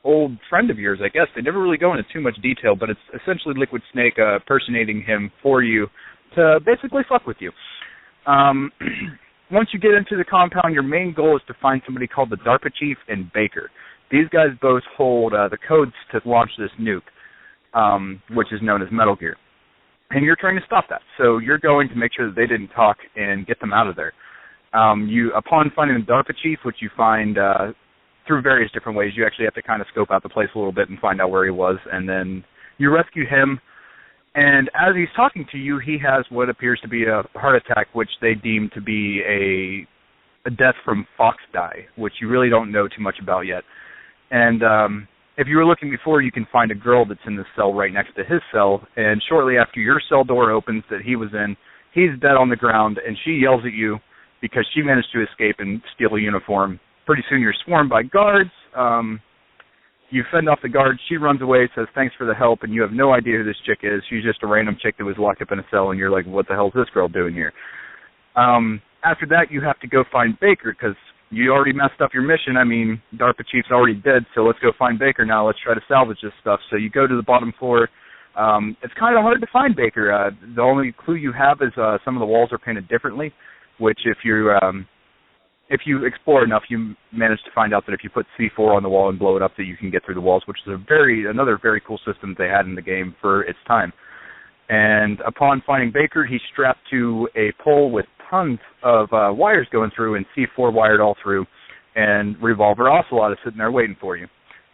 old friend of yours, I guess. They never really go into too much detail, but it's essentially Liquid Snake impersonating him for you to basically fuck with you. Once you get into the compound, your main goal is to find somebody called the DARPA Chief and Baker. These guys both hold the codes to launch this nuke, which is known as Metal Gear. And you're trying to stop that. So you're going to make sure that they didn't talk and get them out of there. Upon finding the DARPA Chief, which you find through various different ways, you actually have to kind of scope out the place a little bit and find out where he was, and then you rescue him. And as he's talking to you, he has what appears to be a heart attack, which they deem to be a death from fox dye, which you really don't know too much about yet. And if you were looking before, you can find a girl that's in the cell right next to his cell, and shortly after your cell door opens that he was in, he's dead on the ground, and she yells at you because she managed to escape and steal a uniform. Pretty soon you're swarmed by guards. You fend off the guards. She runs away, says thanks for the help, and you have no idea who this chick is. She's just a random chick that was locked up in a cell, and you're like, what the hell is this girl doing here? After that, you have to go find Baker because you already messed up your mission. I mean, DARPA Chief's already dead, so let's go find Baker now. Let's try to salvage this stuff. So you go to the bottom floor. It's kind of hard to find Baker. The only clue you have is some of the walls are painted differently, which if you explore enough, you manage to find out that if you put C4 on the wall and blow it up, that you can get through the walls, which is another very cool system that they had in the game for its time. And upon finding Baker, he's strapped to a pole with tons of wires going through and C4 wired all through, and Revolver Ocelot is sitting there waiting for you.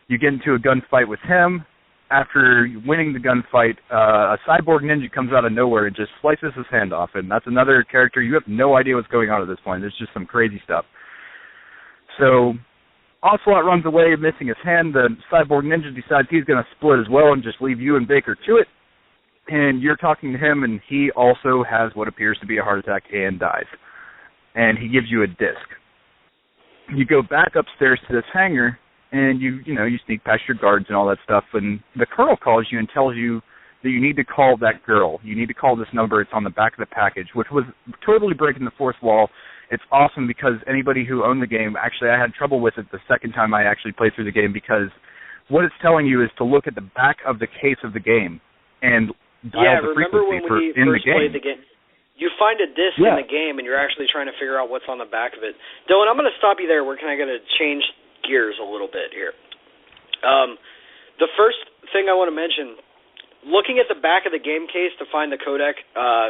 You get into a gunfight with him. After winning the gunfight, a cyborg ninja comes out of nowhere and just slices his hand off, and that's another character. You have no idea what's going on at this point. There's just some crazy stuff. So Ocelot runs away, missing his hand. The cyborg ninja decides he's going to split as well and just leave you and Baker to it. And you're talking to him, and he also has what appears to be a heart attack and dies. And he gives you a disc. You go back upstairs to this hangar, and you sneak past your guards and all that stuff, and the colonel calls you and tells you that you need to call that girl. You need to call this number. It's on the back of the package, which was totally breaking the fourth wall. It's awesome because anybody who owned the game, actually I had trouble with it the second time I actually played through the game, because what it's telling you is to look at the back of the case of the game and dial the frequency for in the game.
Played the game. You find a disc in the game, and you're actually trying to figure out what's on the back of it. Dylan, I'm going to stop you there. We're kind of going to change gears a little bit here. The first thing I want to mention, looking at the back of the game case to find the codec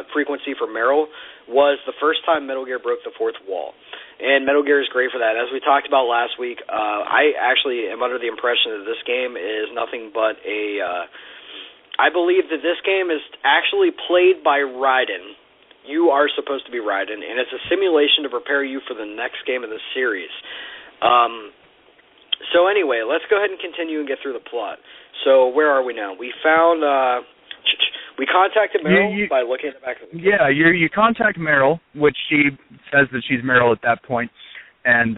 frequency for Meryl was the first time Metal Gear broke the fourth wall. And Metal Gear is great for that. As we talked about last week, I actually am under the impression that this game is nothing but I believe that this game is actually played by Raiden. You are supposed to be Raiden, and it's a simulation to prepare you for the next game in the series. So anyway, let's go ahead and continue and get through the plot. So where are we now? We found, we contacted Meryl by looking at the back of the game.
Yeah, you contact Meryl, which she says that she's Meryl at that point, and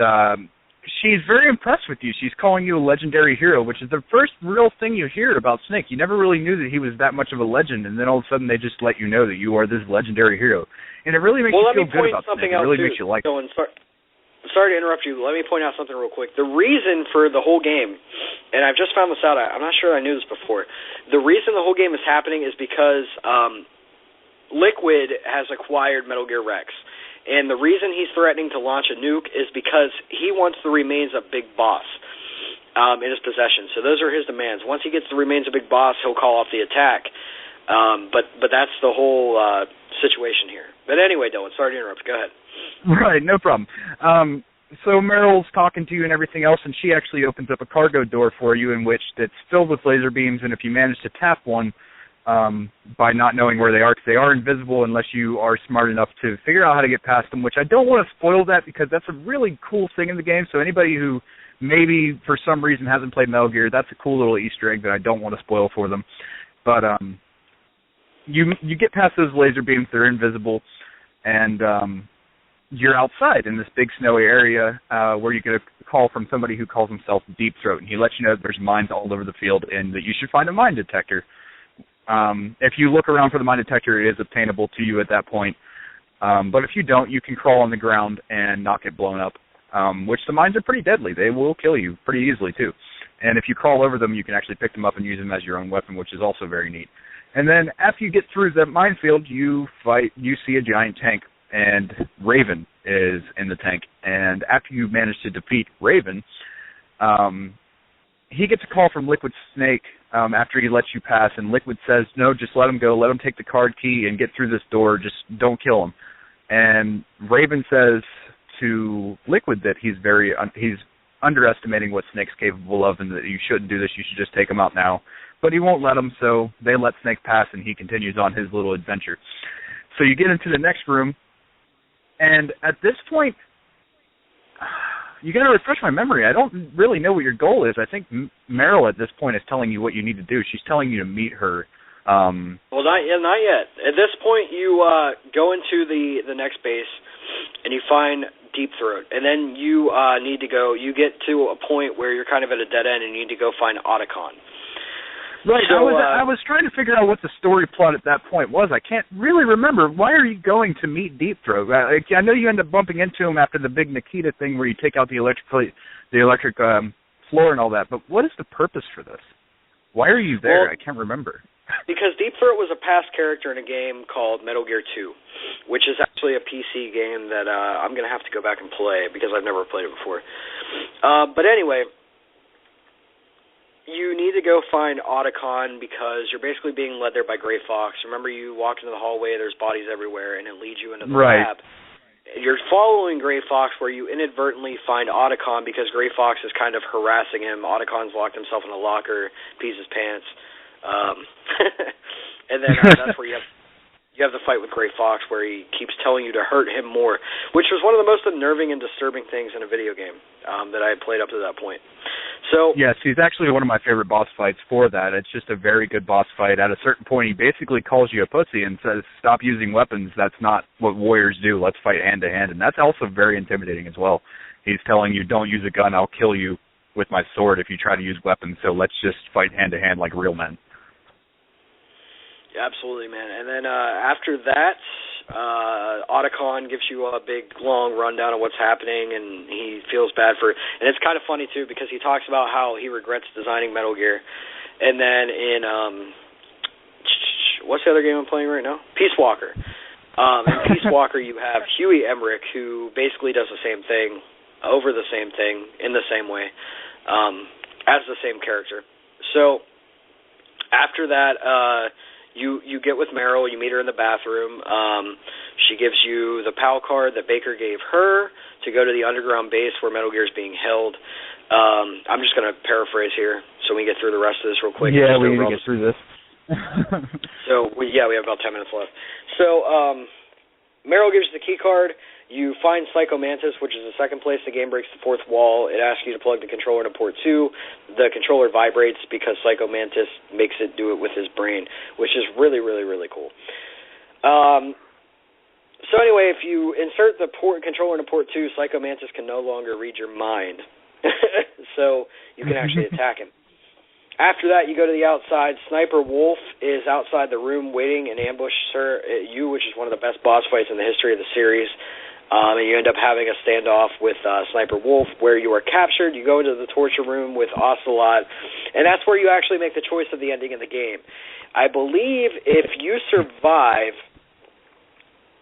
she's very impressed with you. She's calling you a legendary hero, which is the first real thing you hear about Snake. You never really knew that he was that much of a legend, and then all of a sudden they just let you know that you are this legendary hero. And it really makes you feel good about Snake. It really makes you like it.
Sorry to interrupt you. Let me point out something real quick. The reason for the whole game, and I've just found this out, I'm not sure I knew this before, the reason the whole game is happening is because Liquid has acquired Metal Gear Rex. And the reason he's threatening to launch a nuke is because he wants the remains of Big Boss in his possession. So those are his demands. Once he gets the remains of Big Boss, he'll call off the attack. But that's the whole situation here. But anyway, Dylan, sorry to interrupt. Go ahead.
Right, no problem. So Meryl's talking to you and everything else, and she actually opens up a cargo door for you in which it's filled with laser beams, and if you manage to tap one, by not knowing where they are, because they are invisible unless you are smart enough to figure out how to get past them, which I don't want to spoil that because that's a really cool thing in the game. So anybody who maybe for some reason hasn't played Metal Gear, that's a cool little Easter egg that I don't want to spoil for them. But you get past those laser beams, they're invisible, and you're outside in this big snowy area where you get a call from somebody who calls himself Deep Throat, and he lets you know that there's mines all over the field and that you should find a mine detector. If you look around for the mine detector, it is obtainable to you at that point. But if you don't, you can crawl on the ground and not get blown up, which the mines are pretty deadly. They will kill you pretty easily, too. And if you crawl over them, you can actually pick them up and use them as your own weapon, which is also very neat. And then after you get through that minefield, you see a giant tank, and Raven is in the tank. And after you manage to defeat Raven, he gets a call from Liquid Snake after he lets you pass, and Liquid says, no, just let him go, let him take the card key and get through this door, just don't kill him. And Raven says to Liquid that he's underestimating what Snake's capable of and that you shouldn't do this, you should just take him out now. But he won't let him, so they let Snake pass and he continues on his little adventure. So you get into the next room, and at this point, you got to refresh my memory. I don't really know what your goal is. I think Meryl at this point is telling you what you need to do. She's telling you to meet her.
Well, not yet. At this point, you go into the next base, and you find Deep Throat. And then you need to go, you get to a point where you're kind of at a dead end, and you need to go find Otacon.
Right,
so,
I was trying to figure out what the story plot at that point was. I can't really remember. Why are you going to meet Deep Throat? I know you end up bumping into him after the big Nikita thing where you take out the electric floor and all that, but what is the purpose for this? Why are you there?
Well,
I can't remember.
Because Deep Throat was a past character in a game called Metal Gear 2, which is actually a PC game that I'm going to have to go back and play because I've never played it before. But anyway, you need to go find Otacon because you're basically being led there by Gray Fox. Remember, you walk into the hallway, there's bodies everywhere, and it leads you into the lab. You're following Gray Fox where you inadvertently find Otacon because Gray Fox is kind of harassing him. Otacon's locked himself in a locker, pees his pants. And then that's where you have the fight with Gray Fox where he keeps telling you to hurt him more, which was one of the most unnerving and disturbing things in a video game that I had played up to that point. So
yes, he's actually one of my favorite boss fights for that. It's just a very good boss fight. At a certain point, he basically calls you a pussy and says, stop using weapons. That's not what warriors do. Let's fight hand-to-hand. And that's also very intimidating as well. He's telling you, don't use a gun. I'll kill you with my sword if you try to use weapons. So let's just fight hand-to-hand like real men.
Absolutely, man. And then after that, Otacon gives you a big, long rundown of what's happening, and he feels bad for it. And it's kind of funny, too, because he talks about how he regrets designing Metal Gear. And then in, what's the other game I'm playing right now? Peace Walker. In Peace Walker, you have Huey Emmerich, who basically does the same thing, over the same thing, in the same way, as the same character. So after that, You get with Meryl, you meet her in the bathroom. She gives you the PAL card that Baker gave her to go to the underground base where Metal Gear is being held. I'm just going to paraphrase here so we get through the rest of this real quick.
Yeah, we need to get through this.
So, we have about 10 minutes left. So, Meryl gives you the key card. You find Psycho Mantis, which is the second place the game breaks the fourth wall. It asks you to plug the controller into port 2. The controller vibrates because Psycho Mantis makes it do it with his brain, which is really, really, really cool. So anyway, if you insert the controller into port 2, Psycho Mantis can no longer read your mind. So you can actually attack him. After that, you go to the outside. Sniper Wolf is outside the room waiting and ambushes you, which is one of the best boss fights in the history of the series. And you end up having a standoff with Sniper Wolf where you are captured. You go into the torture room with Ocelot, and that's where you actually make the choice of the ending of the game. I believe if you survive,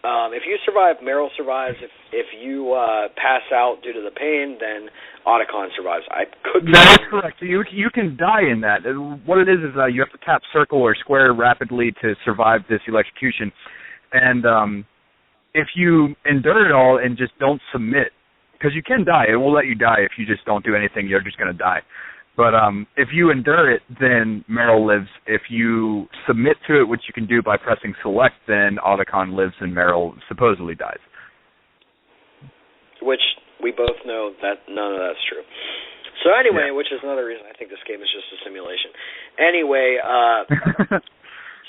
Meryl survives. If you pass out due to the pain, then Otacon survives.
That is correct. You can die in that. What it is you have to tap circle or square rapidly to survive this electrocution. And if you endure it all and just don't submit, because you can die, it will let you die if you just don't do anything, you're just going to die. But if you endure it, then Meryl lives. If you submit to it, which you can do by pressing select, then Otacon lives and Meryl supposedly dies. Which
we both know that none of that's true. So anyway, which is another reason I think this game is just a simulation. Anyway,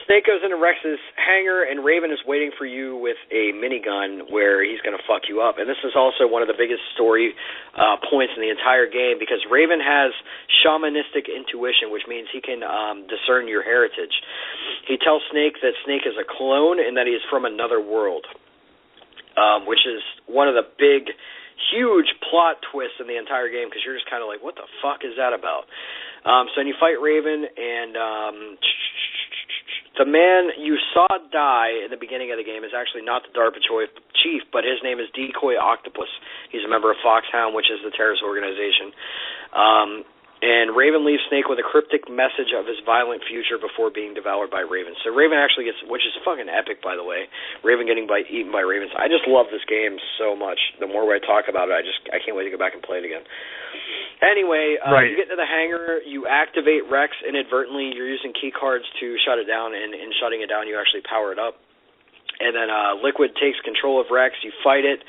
Snake goes into Rex's hangar, and Raven is waiting for you with a minigun where he's going to fuck you up. And this is also one of the biggest story points in the entire game, because Raven has shamanistic intuition, which means he can discern your heritage. He tells Snake that Snake is a clone and that he is from another world, which is one of the big, huge plot twists in the entire game, because you're just kind of like, what the fuck is that about? So then you fight Raven, and the man you saw die in the beginning of the game is actually not the DARPA chief, but his name is Decoy Octopus. He's a member of Foxhound, which is the terrorist organization. And Raven leaves Snake with a cryptic message of his violent future before being devoured by ravens. So Raven actually gets, which is fucking epic, by the way, Raven getting eaten by ravens. I just love this game so much. The more I talk about it, I can't wait to go back and play it again. Anyway, you get to the hangar, you activate Rex inadvertently. You're using key cards to shut it down, and in shutting it down, you actually power it up. And then Liquid takes control of Rex. You fight it.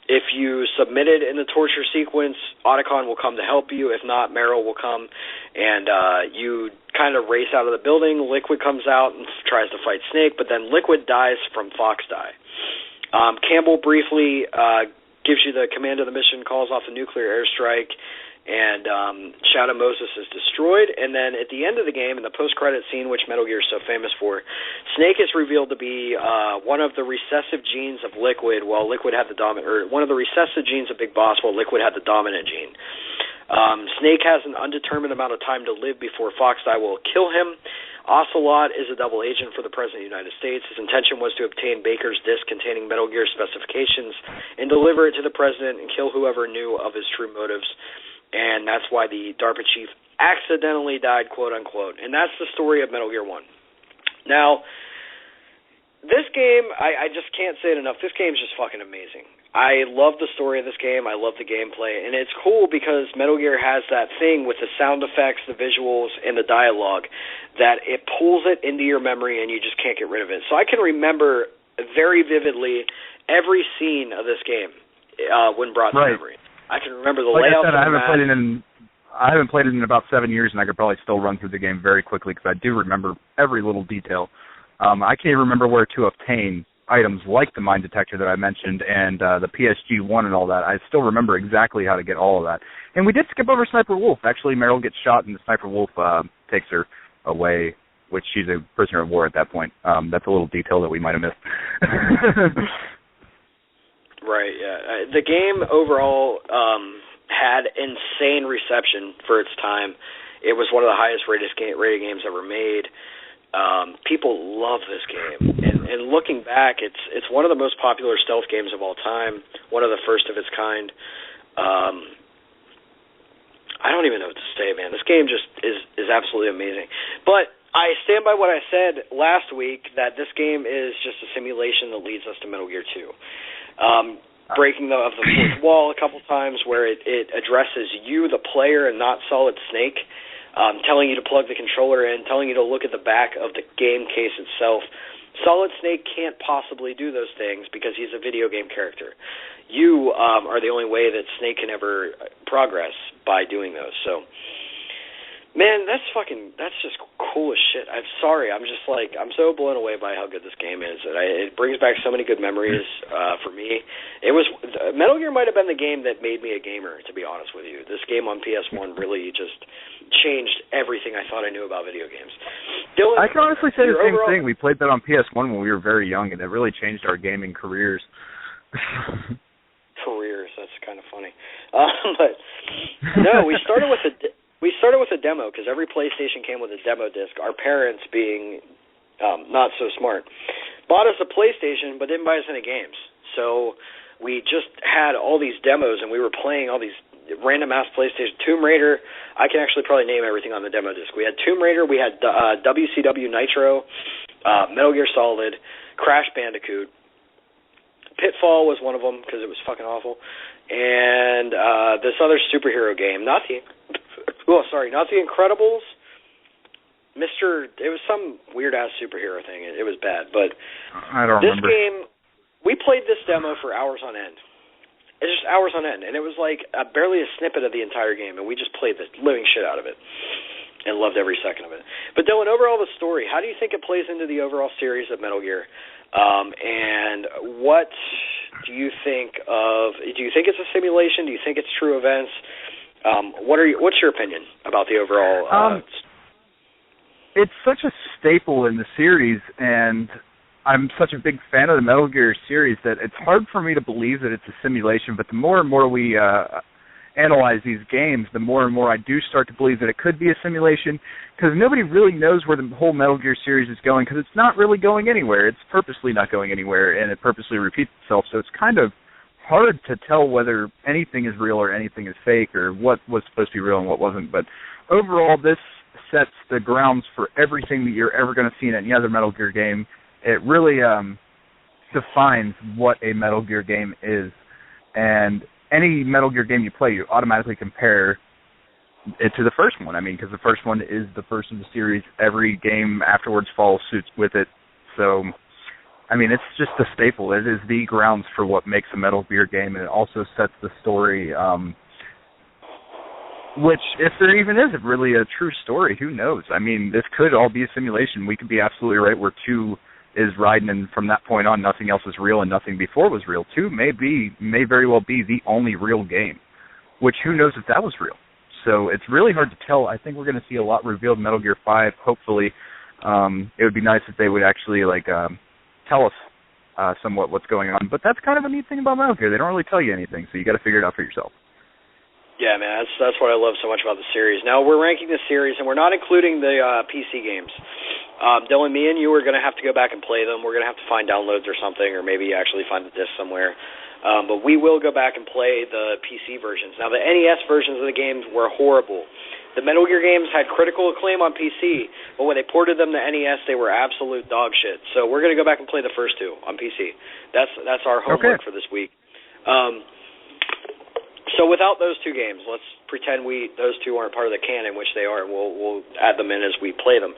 If you submit it in the torture sequence, Otacon will come to help you. If not, Meryl will come, and you kind of race out of the building. Liquid comes out and tries to fight Snake, but then Liquid dies from Fox Die. Campbell briefly gives you the command of the mission, calls off a nuclear airstrike, and Shadow Moses is destroyed. And then at the end of the game, in the post-credit scene, which Metal Gear is so famous for, Snake is revealed to be one of the recessive genes of Liquid, while Liquid had the dominant, or one of the recessive genes of Big Boss, while Liquid had the dominant gene. Snake has an undetermined amount of time to live before Fox Die will kill him. Ocelot is a double agent for the President of the United States. His intention was to obtain Baker's disc containing Metal Gear specifications and deliver it to the President and kill whoever knew of his true motives. And that's why the DARPA chief accidentally died, quote-unquote. And that's the story of Metal Gear 1. Now, this game, I just can't say it enough. This game is just fucking amazing. I love the story of this game. I love the gameplay. And it's cool because Metal Gear has that thing with the sound effects, the visuals, and the dialogue that it pulls it into your memory and you just can't get rid of it. So I can remember very vividly every scene of this game when brought to memory. I can remember the layout.
Like I said, I haven't played it in about 7 years, and I could probably still run through the game very quickly because I do remember every little detail. I can't remember where to obtain items like the mine detector that I mentioned and the PSG-1 and all that. I still remember exactly how to get all of that. And we did skip over Sniper Wolf. Actually, Meryl gets shot, and the Sniper Wolf takes her away, which she's a prisoner of war at that point. That's a little detail that we might have missed.
Right, yeah. The game overall had insane reception for its time. It was one of the highest rated games ever made. People love this game. And looking back, it's one of the most popular stealth games of all time, one of the first of its kind. I don't even know what to say, man. This game just is absolutely amazing. But I stand by what I said last week, that this game is just a simulation that leads us to Metal Gear 2. Breaking of the fourth wall a couple times, where it addresses you, the player, and not Solid Snake, telling you to plug the controller in, telling you to look at the back of the game case itself. Solid Snake can't possibly do those things because he's a video game character. You are the only way that Snake can ever progress by doing those. So, man, that's just cool as shit. I'm sorry. I'm so blown away by how good this game is. It brings back so many good memories for me. Metal Gear might have been the game that made me a gamer, to be honest with you. This game on PS1 really just changed everything I thought I knew about video games. Dylan,
I can honestly say the same thing. We played that on PS1 when we were very young, and it really changed our gaming careers.
Careers, that's kind of funny. But no, we started with a demo, because every PlayStation came with a demo disc. Our parents, being not so smart, bought us a PlayStation but didn't buy us any games. So we just had all these demos, and we were playing all these random-ass PlayStation. Tomb Raider, I can actually probably name everything on the demo disc. We had Tomb Raider, we had WCW Nitro, Metal Gear Solid, Crash Bandicoot. Pitfall was one of them because it was fucking awful. And this other superhero game, not the Incredibles. It was some weird-ass superhero thing. It was bad. But
I don't remember.
This game, we played this demo for hours on end. It's just hours on end. And it was like barely a snippet of the entire game, and we just played the living shit out of it. and loved every second of it. But Dylan, overall the story, how do you think it plays into the overall series of Metal Gear? And what do you think of? Do you think it's a simulation? Do you think it's true events? What's your opinion about the overall?
It's such a staple in the series, and I'm such a big fan of the Metal Gear series that it's hard for me to believe that it's a simulation. But the more and more we analyze these games, the more and more I do start to believe that it could be a simulation, because nobody really knows where the whole Metal Gear series is going, because it's not really going anywhere. It's purposely not going anywhere, and it purposely repeats itself, so it's kind of hard to tell whether anything is real or anything is fake, or what was supposed to be real and what wasn't. But overall, this sets the grounds for everything that you're ever going to see in any other Metal Gear game. It really defines what a Metal Gear game is, and any Metal Gear game you play, you automatically compare it to the first one. I mean, because the first one is the first in the series. Every game afterwards follows suit with it. So, I mean, it's just a staple. It is the grounds for what makes a Metal Gear game, and it also sets the story, which, if there even is really a true story, who knows? I mean, this could all be a simulation. We could be absolutely right where 2 is riding, and from that point on, nothing else is real, and nothing before was real. 2 may very well be the only real game, which who knows if that was real. So it's really hard to tell. I think we're going to see a lot revealed in Metal Gear 5, hopefully. It would be nice if they would actually tell us somewhat what's going on. But that's kind of a neat thing about Metal Gear. They don't really tell you anything, so you got to figure it out for yourself.
Yeah, man, that's what I love so much about the series. Now, we're ranking the series, and we're not including the PC games. Dylan, me and you are going to have to go back and play them. We're going to have to find downloads or something, or maybe actually find the disc somewhere. But we will go back and play the PC versions. Now, the NES versions of the games were horrible. The Metal Gear games had critical acclaim on PC, but when they ported them to NES, they were absolute dog shit. So we're going to go back and play the first 2 on PC. That's our homework for this week. So without those 2 games, let's pretend those 2 aren't part of the canon, which they are. We'll add them in as we play them.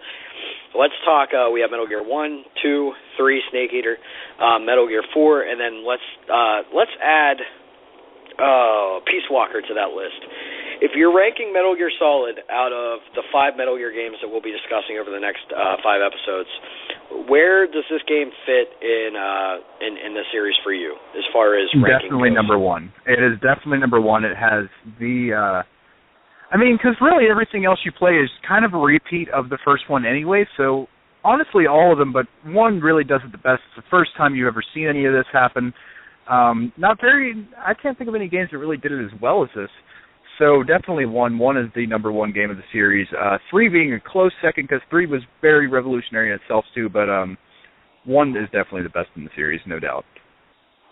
Let's talk. We have Metal Gear 1, 2, 3, Snake Eater, Metal Gear 4, and then let's add Peace Walker to that list. If you're ranking Metal Gear Solid out of the 5 Metal Gear games that we'll be discussing over the next 5 episodes, where does this game fit in the series for you as far as ranking
Definitely goes? Number 1. It is definitely number 1. It has the because really everything else you play is kind of a repeat of the first one anyway, so honestly all of them, but 1 really does it the best. It's the first time you've ever seen any of this happen. I can't think of any games that really did it as well as this. So definitely 1. 1 is the number 1 game of the series. 3 being a close second, because 3 was very revolutionary in itself too, but 1 is definitely the best in the series, no doubt.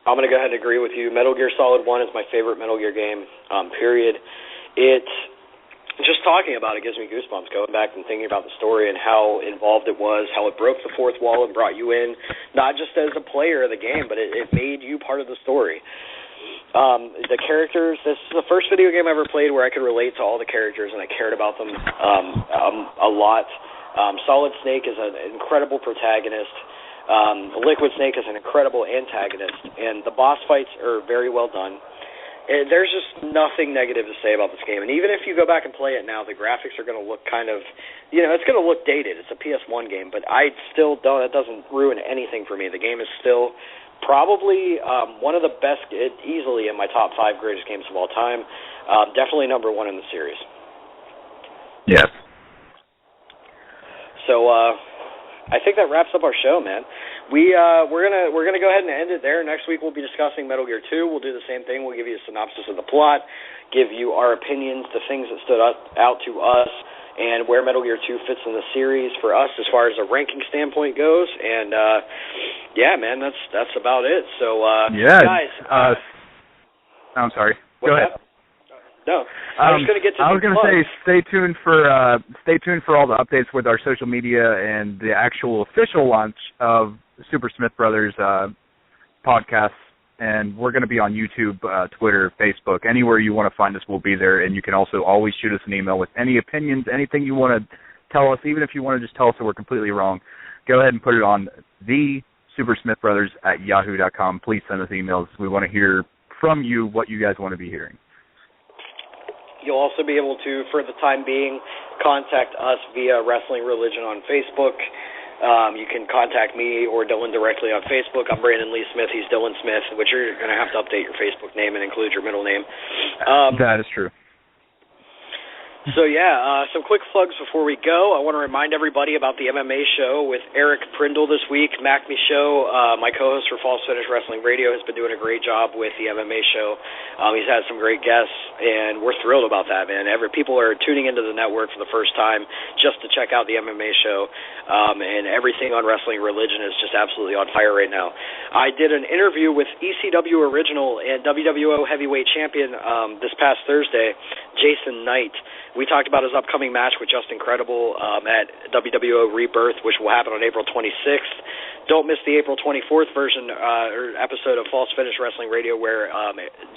I'm going to go ahead and agree with you. Metal Gear Solid 1 is my favorite Metal Gear game, period. Just talking about it gives me goosebumps, going back and thinking about the story and how involved it was, how it broke the 4th wall and brought you in, not just as a player of the game, but it made you part of the story. The characters, this is the first video game I ever played where I could relate to all the characters and I cared about them a lot. Solid Snake is an incredible protagonist. Liquid Snake is an incredible antagonist, and the boss fights are very well done. And there's just nothing negative to say about this game. And even if you go back and play it now, the graphics are going to look kind of, it's going to look dated. It's a PS1 game, but I still don't, it doesn't ruin anything for me. The game is still probably one of the best, easily in my top 5 greatest games of all time. Definitely number 1 in the series.
Yes.
So I think that wraps up our show, man. We're gonna go ahead and end it there. Next week we'll be discussing Metal Gear 2. We'll do the same thing. We'll give you a synopsis of the plot, give you our opinions, the things that stood out to us, and where Metal Gear 2 fits in the series for us as far as a ranking standpoint goes. And yeah, man, that's about it. So guys,
I'm sorry. Go ahead.
No, I was going to get to.
I was going to say, stay tuned for all the updates with our social media and the actual official launch of Super Smith Brothers podcasts. And we're going to be on YouTube, Twitter, Facebook, anywhere you want to find us, we'll be there. And you can also always shoot us an email with any opinions, anything you want to tell us, even if you want to just tell us that we're completely wrong. Go ahead and put it on the supersmithbrothers@yahoo.com. Please send us emails. We want to hear from you what you guys want to be hearing.
You'll also be able to, for the time being, contact us via Wrestling Religion on Facebook. You can contact me or Dylan directly on Facebook. I'm Brandon Lee Smith. He's Dylan Smith, which you're going to have to update your Facebook name and include your middle name.
That is true.
So, some quick plugs before we go. I want to remind everybody about the MMA show with Eric Prindle this week. Macme Show, my co-host for False Finish Wrestling Radio, has been doing a great job with the MMA show. He's had some great guests, and we're thrilled about that, man. People are tuning into the network for the first time just to check out the MMA show, and everything on Wrestling Religion is just absolutely on fire right now. I did an interview with ECW Original and WWO Heavyweight Champion this past Thursday, Jason Knight. We talked about his upcoming match with Just Incredible at WWO Rebirth, which will happen on April 26th. Don't miss the April 24th version or episode of False Finish Wrestling Radio where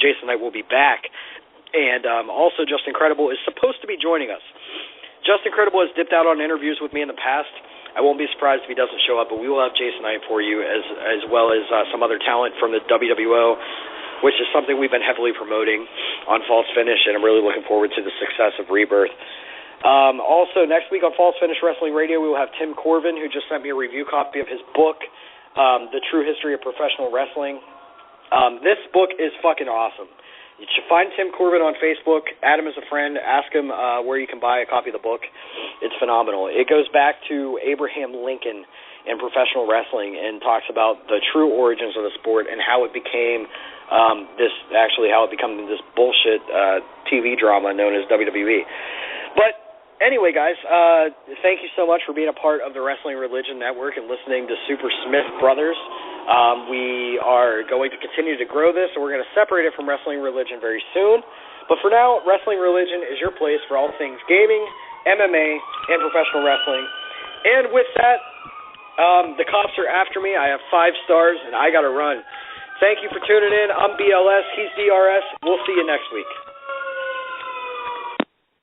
Jason Knight will be back. And also Just Incredible is supposed to be joining us. Just Incredible has dipped out on interviews with me in the past. I won't be surprised if he doesn't show up, but we will have Jason Knight for you as well as some other talent from the WWO, which is something we've been heavily promoting on False Finish, and I'm really looking forward to the success of Rebirth. Also, next week on False Finish Wrestling Radio, we will have Tim Corvin, who just sent me a review copy of his book, The True History of Professional Wrestling. This book is fucking awesome. You should find Tim Corvin on Facebook, add him as a friend, ask him where you can buy a copy of the book. It's phenomenal. It goes back to Abraham Lincoln in professional wrestling and talks about the true origins of the sport and how it became how it became this bullshit TV drama known as WWE. But anyway, guys, thank you so much for being a part of the Wrestling Religion Network and listening to Super Smith Brothers. We are going to continue to grow this, and we're going to separate it from Wrestling Religion very soon. But for now, Wrestling Religion is your place for all things gaming, MMA, and professional wrestling. And with that, the cops are after me. I have 5 stars, and I got to run. Thank you for tuning in. I'm BLS. He's DRS. We'll see you next week.